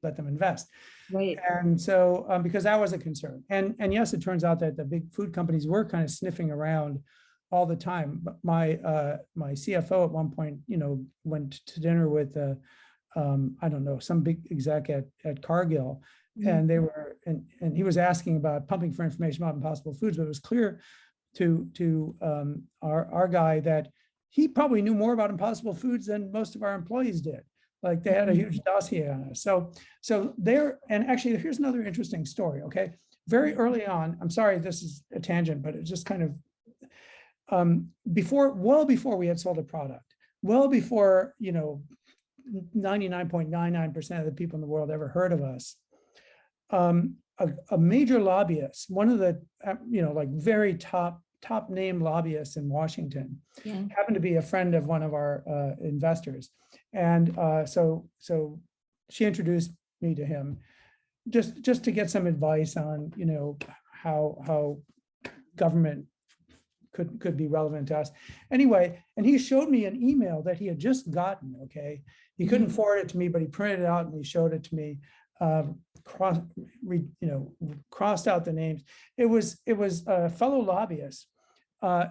let them invest. Right. And so because that was a concern, and yes, it turns out that the big food companies were kind of sniffing around all the time. But my CFO at one point, went to dinner with I don't know, some big exec at Cargill, and they were and he was asking about pumping for information about Impossible Foods, but it was clear to our guy that he probably knew more about Impossible Foods than most of our employees did. Like, they had a huge dossier on us. So there, and actually, here's another interesting story. Okay, very early on, I'm sorry, this is a tangent, but it's just kind of well before we had sold a product, well before 99.99% of the people in the world ever heard of us, a major lobbyist, one of the like very top name lobbyists in Washington, happened to be a friend of one of our investors, and so she introduced me to him, just to get some advice on how government could be relevant to us. Anyway, and he showed me an email that he had just gotten. Okay, he couldn't forward it to me, but he printed it out and he showed it to me. Crossed out the names. It was a fellow lobbyist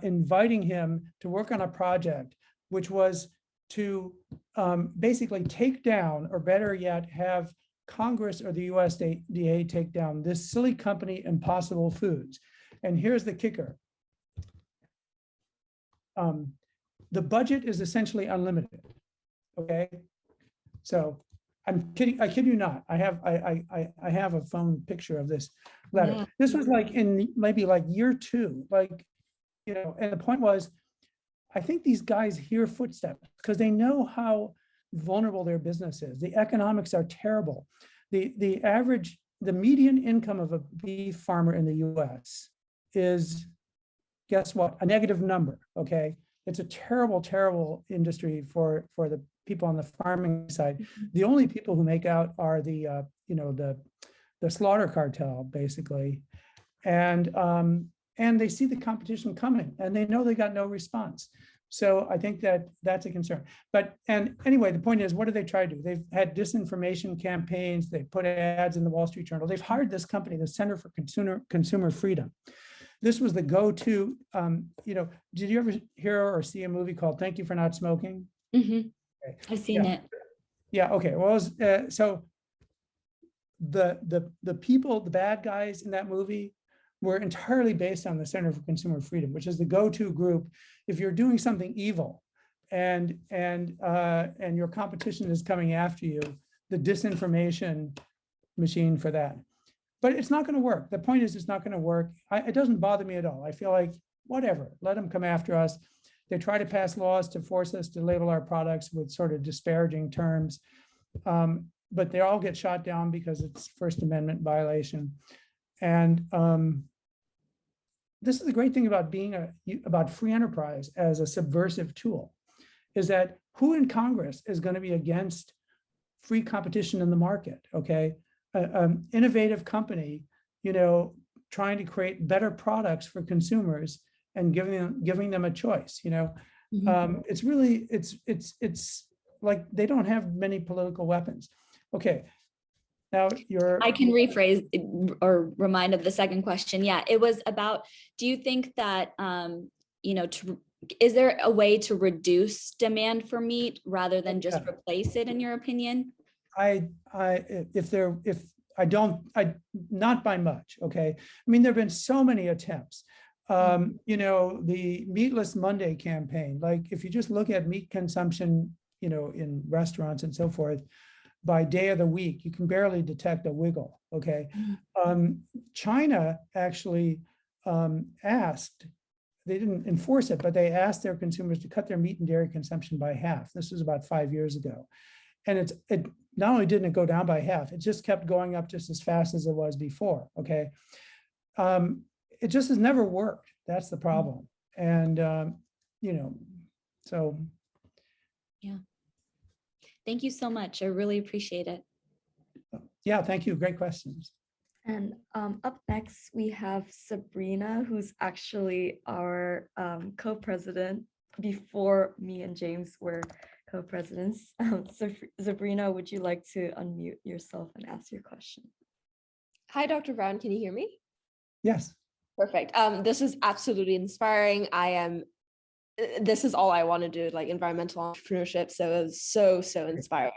inviting him to work on a project, which was to basically take down, or better yet, have Congress or the USDA take down this silly company, Impossible Foods. And here's the kicker. The budget is essentially unlimited. Okay, so I'm kidding. I kid you not. I have a phone picture of this letter. Yeah. This was like in maybe like year 2, and the point was, I think these guys hear footsteps because they know how vulnerable their business is. The economics are terrible. The median income of a beef farmer in the US is, guess what? A negative number. Okay, it's a terrible, terrible industry for the people on the farming side. The only people who make out are the slaughter cartel, basically, and they see the competition coming, and they know they got no response. So I think that's a concern. And anyway, the point is, what do they try to do? They've had disinformation campaigns. They put ads in the Wall Street Journal. They've hired this company, the Center for Consumer Freedom. This was the go-to. Did you ever hear or see a movie called Thank You for Not Smoking? Mm-hmm. Okay. I've seen it. Yeah. Okay. Well, so the people, the bad guys in that movie, were entirely based on the Center for Consumer Freedom, which is the go-to group if you're doing something evil, and your competition is coming after you. The disinformation machine for that. But it's not going to work. The point is, it's not going to work. It doesn't bother me at all. I feel like, whatever, let them come after us. They try to pass laws to force us to label our products with sort of disparaging terms, but they all get shot down because it's First Amendment violation. And this is the great thing about about free enterprise as a subversive tool, is that who in Congress is going to be against free competition in the market? Okay. innovative company, you know, trying to create better products for consumers and giving them a choice, you know. It's really, it's like they don't have many political weapons. Okay, now I can rephrase or remind of the second question. Yeah, it was about, do you think that, you know, is there a way to reduce demand for meat rather than just replace it, in your opinion? Not by much, okay? I mean, there've been so many attempts. You know, the Meatless Monday campaign, like if you just look at meat consumption, you know, in restaurants and so forth, by day of the week, you can barely detect a wiggle, okay? China actually asked, they didn't enforce it, but they asked their consumers to cut their meat and dairy consumption by half. This was about 5 years ago. And it not only didn't go down by half, it just kept going up just as fast as it was before, okay? It just has never worked. That's the problem. And, you know, so. Yeah. Thank you so much. I really appreciate it. Yeah, thank you. Great questions. And up next, we have Sabrina, who's actually our co-president before me and James were co-presidents. So Sabrina, would you like to unmute yourself and ask your question? Hi, Dr. Brown. Can you hear me? Yes. Perfect. This is absolutely inspiring. This is all I want to do, like environmental entrepreneurship. So it was so inspiring.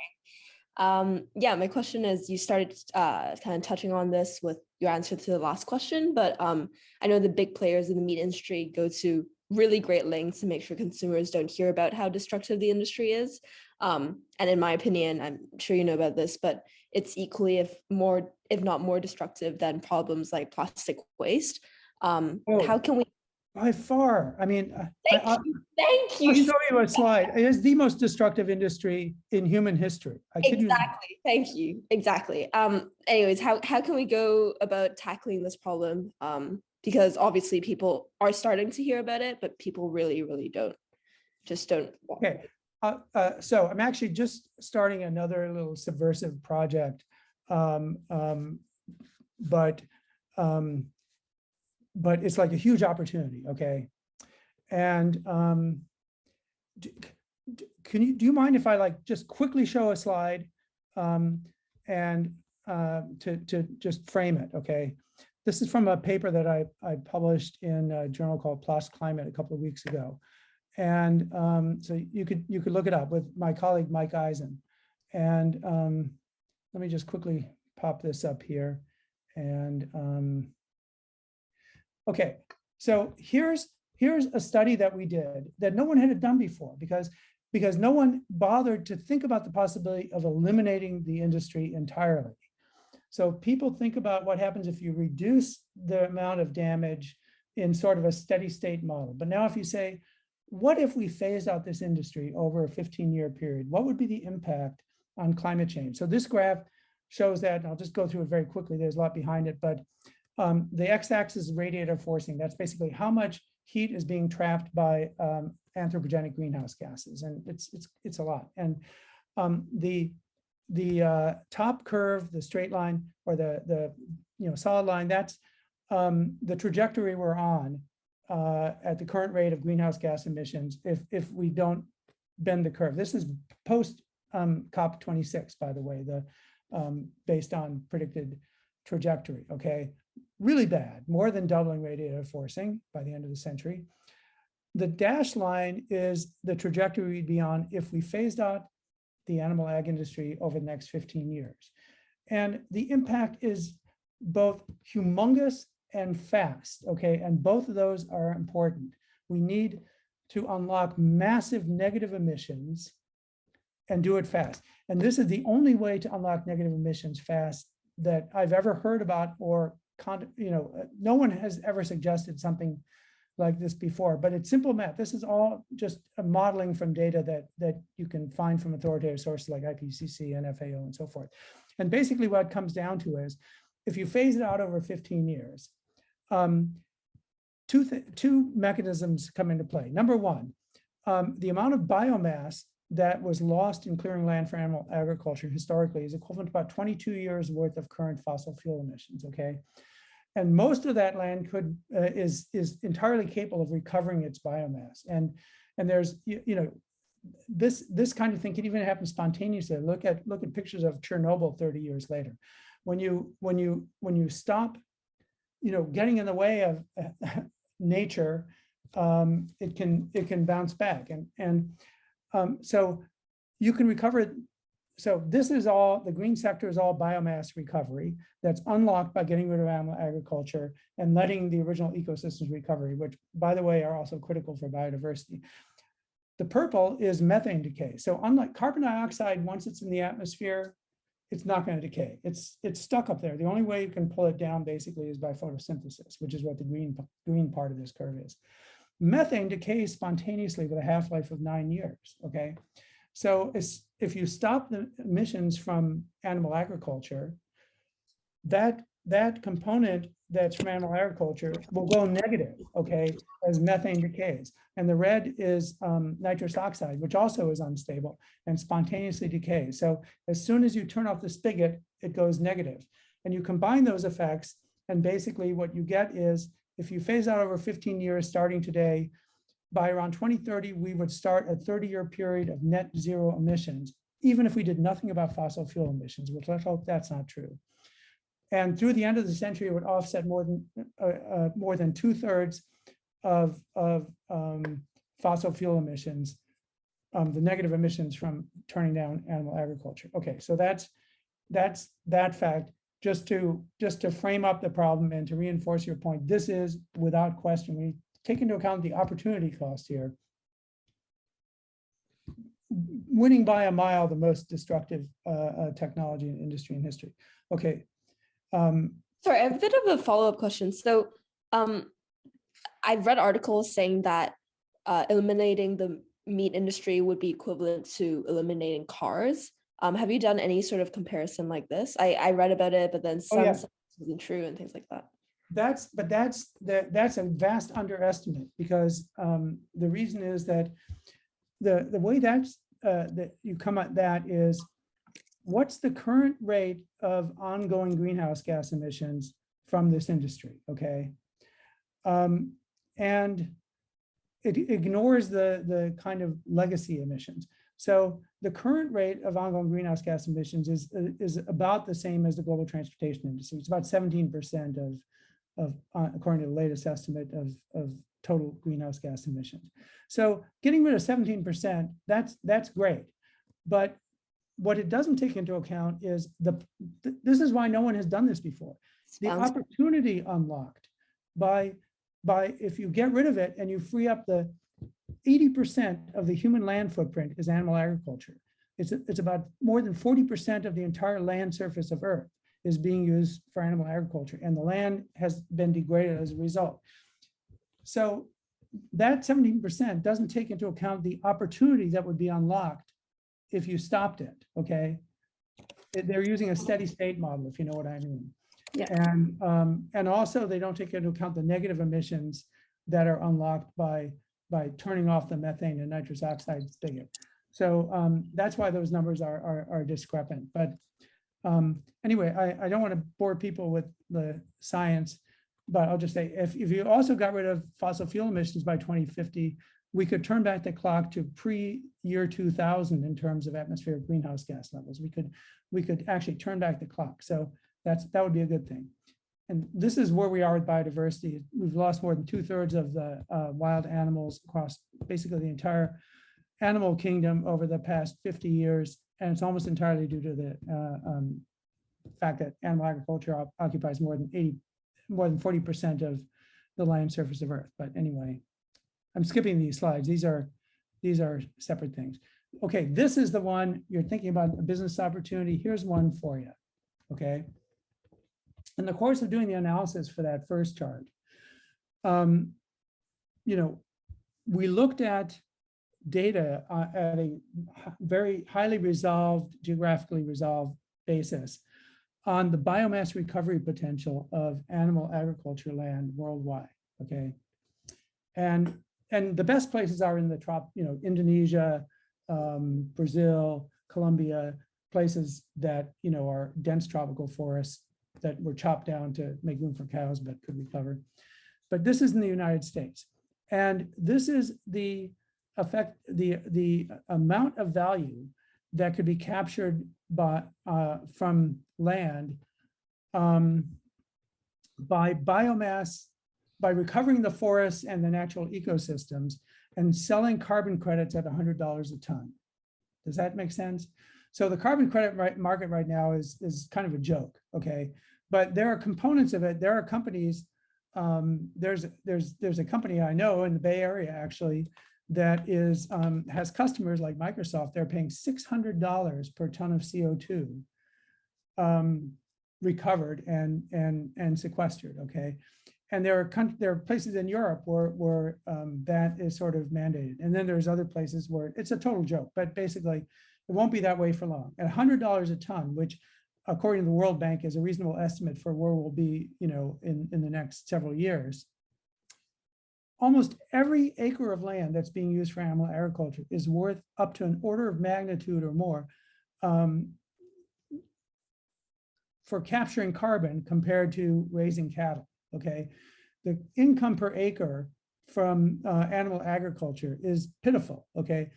Yeah, my question is, you started kind of touching on this with your answer to the last question, but I know the big players in the meat industry go to really great lengths to make sure consumers don't hear about how destructive the industry is. And in my opinion, I'm sure you know about this, but it's equally, if not more destructive than problems like plastic waste. How can we? By far, I mean, Thank you. I'll show you a slide. It is the most destructive industry in human history. Exactly. Thank you. Exactly. Anyways, how can we go about tackling this problem? Because obviously people are starting to hear about it, but people really don't. Okay. So I'm actually just starting another little subversive project, but it's like a huge opportunity, okay? And do you mind if I like just quickly show a slide and to just frame it, okay? This is from a paper that I published in a journal called PLOS Climate a couple of weeks ago. And so you could look it up with my colleague, Mike Eisen. And let me just quickly pop this up here. And okay, so here's a study that we did that no one had done before because no one bothered to think about the possibility of eliminating the industry entirely. So people think about what happens if you reduce the amount of damage in sort of a steady state model. But now if you say, what if we phased out this industry over a 15-year period? What would be the impact on climate change? So this graph shows that, and I'll just go through it very quickly. There's a lot behind it, but the x-axis is radiative forcing. That's basically how much heat is being trapped by anthropogenic greenhouse gases, and it's a lot. And the top curve, the straight line, or the solid line, that's the trajectory we're on at the current rate of greenhouse gas emissions if we don't bend the curve. This is post COP26, by the way, based on predicted trajectory, okay? Really bad, more than doubling radiative forcing by the end of the century. The dashed line is the trajectory we'd be on if we phased out the animal ag industry over the next 15 years. And the impact is both humongous and fast, okay? And both of those are important. We need to unlock massive negative emissions and do it fast. And this is the only way to unlock negative emissions fast that I've ever heard about, or no one has ever suggested something like this before, but it's simple math. This is all just a modeling from data that you can find from authoritative sources like IPCC and FAO and so forth. And basically what it comes down to is, if you phase it out over 15 years, two mechanisms come into play. Number one, the amount of biomass that was lost in clearing land for animal agriculture historically is equivalent to about 22 years worth of current fossil fuel emissions, okay? And most of that land is entirely capable of recovering its biomass. And there's, this kind of thing can even happen spontaneously. Look at pictures of Chernobyl 30 years later. When you stop, getting in the way of nature, it can bounce back. So you can recover it. So this is all, the green sector is all biomass recovery that's unlocked by getting rid of animal agriculture and letting the original ecosystems recovery, which, by the way, are also critical for biodiversity. The purple is methane decay. So unlike carbon dioxide, once it's in the atmosphere, it's not going to decay. It's stuck up there. The only way you can pull it down basically is by photosynthesis, which is what the green part of this curve is. Methane decays spontaneously with a half-life of 9 years, okay? So if you stop the emissions from animal agriculture, that component that's from animal agriculture will go negative, okay, as methane decays. And the red is nitrous oxide, which also is unstable and spontaneously decays. So as soon as you turn off the spigot, it goes negative. And you combine those effects, and basically what you get is, if you phase out over 15 years starting today, by around 2030, we would start a 30-year period of net zero emissions, even if we did nothing about fossil fuel emissions, which let's hope that's not true. And through the end of the century, it would offset more than 2/3 of fossil fuel emissions, the negative emissions from turning down animal agriculture. Okay, so that's that fact. Just to frame up the problem and to reinforce your point, this is without question, we take into account the opportunity cost here, winning by a mile the most destructive technology in industry and history. Okay. Sorry, I have a bit of a follow-up question. So I've read articles saying that eliminating the meat industry would be equivalent to eliminating cars. Have you done any sort of comparison like this? I read about it, but then some isn't true and things like that. That's a vast underestimate, because the reason is that the way that you come at that is, what's the current rate of ongoing greenhouse gas emissions from this industry, okay? And it ignores the kind of legacy emissions. So the current rate of ongoing greenhouse gas emissions is about the same as the global transportation industry. It's about 17% of according to the latest estimate of total greenhouse gas emissions. So getting rid of 17%, that's great. But what it doesn't take into account is this is why no one has done this before. The opportunity unlocked by if you get rid of it and you free up the 80% of the human land footprint is animal agriculture. It's about more than 40% of the entire land surface of Earth is being used for animal agriculture, and the land has been degraded as a result. So that 17% doesn't take into account the opportunity that would be unlocked if you stopped it, okay? They're using a steady state model, if you know what I mean. Yeah. And also they don't take into account the negative emissions that are unlocked by turning off the methane and nitrous oxide spigot. So that's why those numbers are discrepant. But anyway, I don't want to bore people with the science, but I'll just say, if you also got rid of fossil fuel emissions by 2050, we could turn back the clock to pre-year 2000 in terms of atmospheric greenhouse gas levels. We could actually turn back the clock. So that would be a good thing. And this is where we are with biodiversity. We've lost more than 2/3 of the wild animals across basically the entire animal kingdom over the past 50 years. And it's almost entirely due to the fact that animal agriculture occupies more than 40% of the land surface of Earth. But anyway, I'm skipping these slides. These are separate things. Okay, this is the one you're thinking about, a business opportunity. Here's one for you, okay? In the course of doing the analysis for that first chart, we looked at data at a very highly resolved, geographically resolved basis on the biomass recovery potential of animal agriculture land worldwide, okay? And the best places are in the Indonesia, Brazil, Colombia, places that, are dense tropical forests that were chopped down to make room for cows, but could recover. But this is in the United States. And this is the effect, the amount of value that could be captured by from land by biomass, by recovering the forests and the natural ecosystems and selling carbon credits at $100 a ton. Does that make sense? So the carbon credit market right now is kind of a joke, okay? But there are components of it. There are companies. There's a company I know in the Bay Area actually that is has customers like Microsoft. They're paying $600 per ton of CO2 recovered and sequestered. Okay, and there are places in Europe where that is sort of mandated, and then there's other places where it's a total joke. But basically, it won't be that way for long. At $100 a ton, which according to the World Bank is a reasonable estimate for where we'll be, in the next several years. Almost every acre of land that's being used for animal agriculture is worth up to an order of magnitude or more for capturing carbon compared to raising cattle, okay? The income per acre from animal agriculture is pitiful, okay?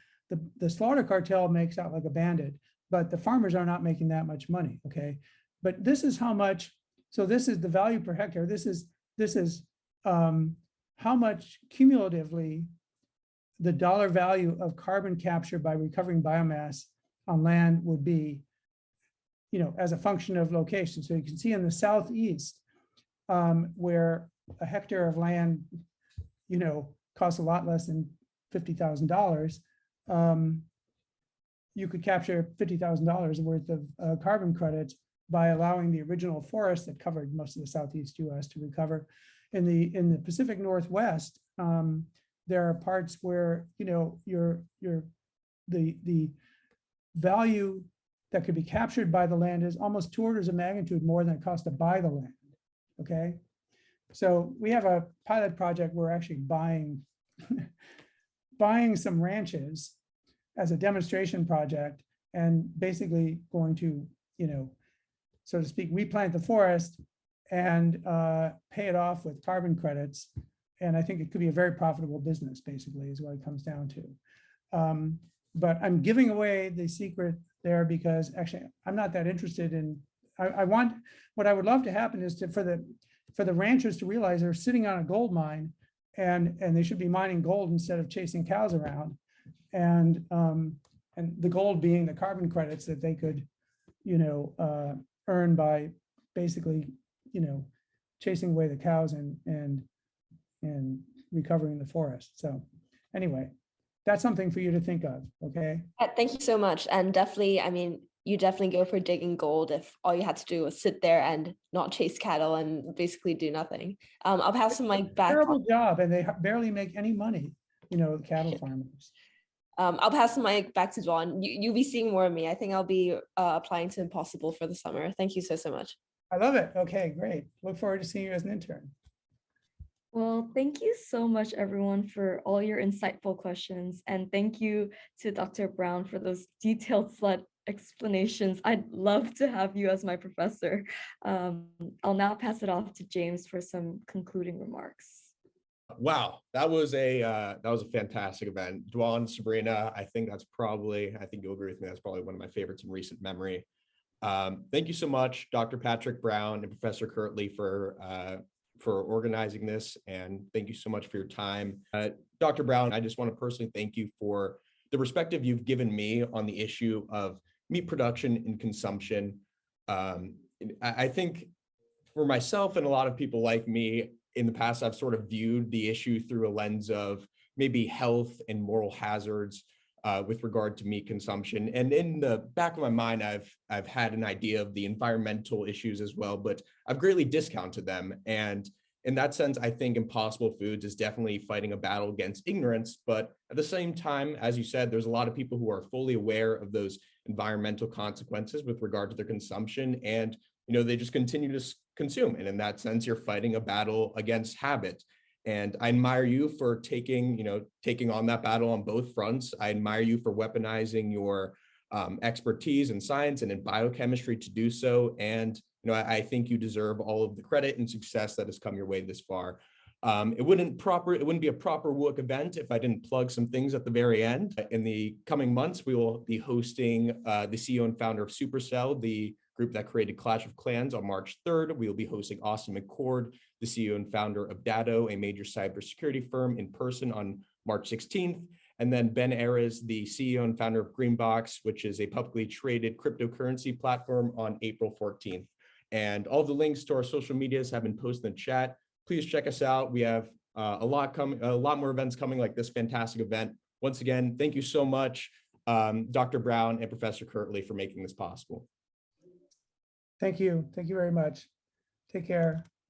The slaughter cartel makes out like a bandit, but the farmers are not making that much money, okay? But this is how much, so this is the value per hectare. This is how much cumulatively the dollar value of carbon capture by recovering biomass on land would be, as a function of location. So you can see in the Southeast, where a hectare of land, costs a lot less than $50,000, you could capture $50,000 worth of carbon credits by allowing the original forest that covered most of the Southeast US to recover. In the Pacific Northwest, there are parts where the value that could be captured by the land is almost 2 orders of magnitude more than it costs to buy the land. Okay, so we have a pilot project. We're actually buying some ranches as a demonstration project, and basically going to, so to speak, replant the forest and pay it off with carbon credits. And I think it could be a very profitable business, basically, is what it comes down to. But I'm giving away the secret there because actually I'm not that interested in, what I would love to happen is for the ranchers to realize they're sitting on a gold mine and they should be mining gold instead of chasing cows around. And the gold being the carbon credits that they could, earn by basically, chasing away the cows and recovering the forest. So anyway, that's something for you to think of. Okay. Thank you so much. And definitely, you definitely go for digging gold if all you had to do was sit there and not chase cattle and basically do nothing. I'll pass the mic back. Terrible job, and they barely make any money, the cattle farmers. I'll pass the mic back to Dawn. You'll be seeing more of me. I think I'll be applying to Impossible for the summer. Thank you so much. I love it. Okay, great. Look forward to seeing you as an intern. Well, thank you so much, everyone, for all your insightful questions. And thank you to Dr. Brown for those detailed slide explanations. I'd love to have you as my professor. I'll now pass it off to James for some concluding remarks. Wow, that was a fantastic event. Dwan, Sabrina, I think you'll agree with me, that's probably one of my favorites in recent memory. Thank you so much, Dr. Patrick Brown and Professor Kirtley for organizing this, and thank you so much for your time. Dr. Brown, I just want to personally thank you for the perspective you've given me on the issue of meat production and consumption. I think for myself and a lot of people like me, in the past, I've sort of viewed the issue through a lens of maybe health and moral hazards with regard to meat consumption. And in the back of my mind, I've had an idea of the environmental issues as well, but I've greatly discounted them. And in that sense, I think Impossible Foods is definitely fighting a battle against ignorance. But at the same time, as you said, there's a lot of people who are fully aware of those environmental consequences with regard to their consumption, and they just continue to consume. And in that sense, you're fighting a battle against habit. And I admire you for taking on that battle on both fronts. I admire you for weaponizing your expertise in science and in biochemistry to do so. And I think you deserve all of the credit and success that has come your way this far. It wouldn't be a proper WUEC event if I didn't plug some things at the very end. In the coming months, we will be hosting the CEO and founder of Supercell, the group that created Clash of Clans, on March 3rd. We will be hosting Austin McCord, the CEO and founder of Datto, a major cybersecurity firm, in person on March 16th. And then Ben Ares, the CEO and founder of Greenbox, which is a publicly traded cryptocurrency platform, on April 14th. And all the links to our social medias have been posted in the chat. Please check us out. We have a lot more events coming, like this fantastic event. Once again, thank you so much, Dr. Brown and Professor Kirtley, for making this possible. Thank you. Thank you very much. Take care.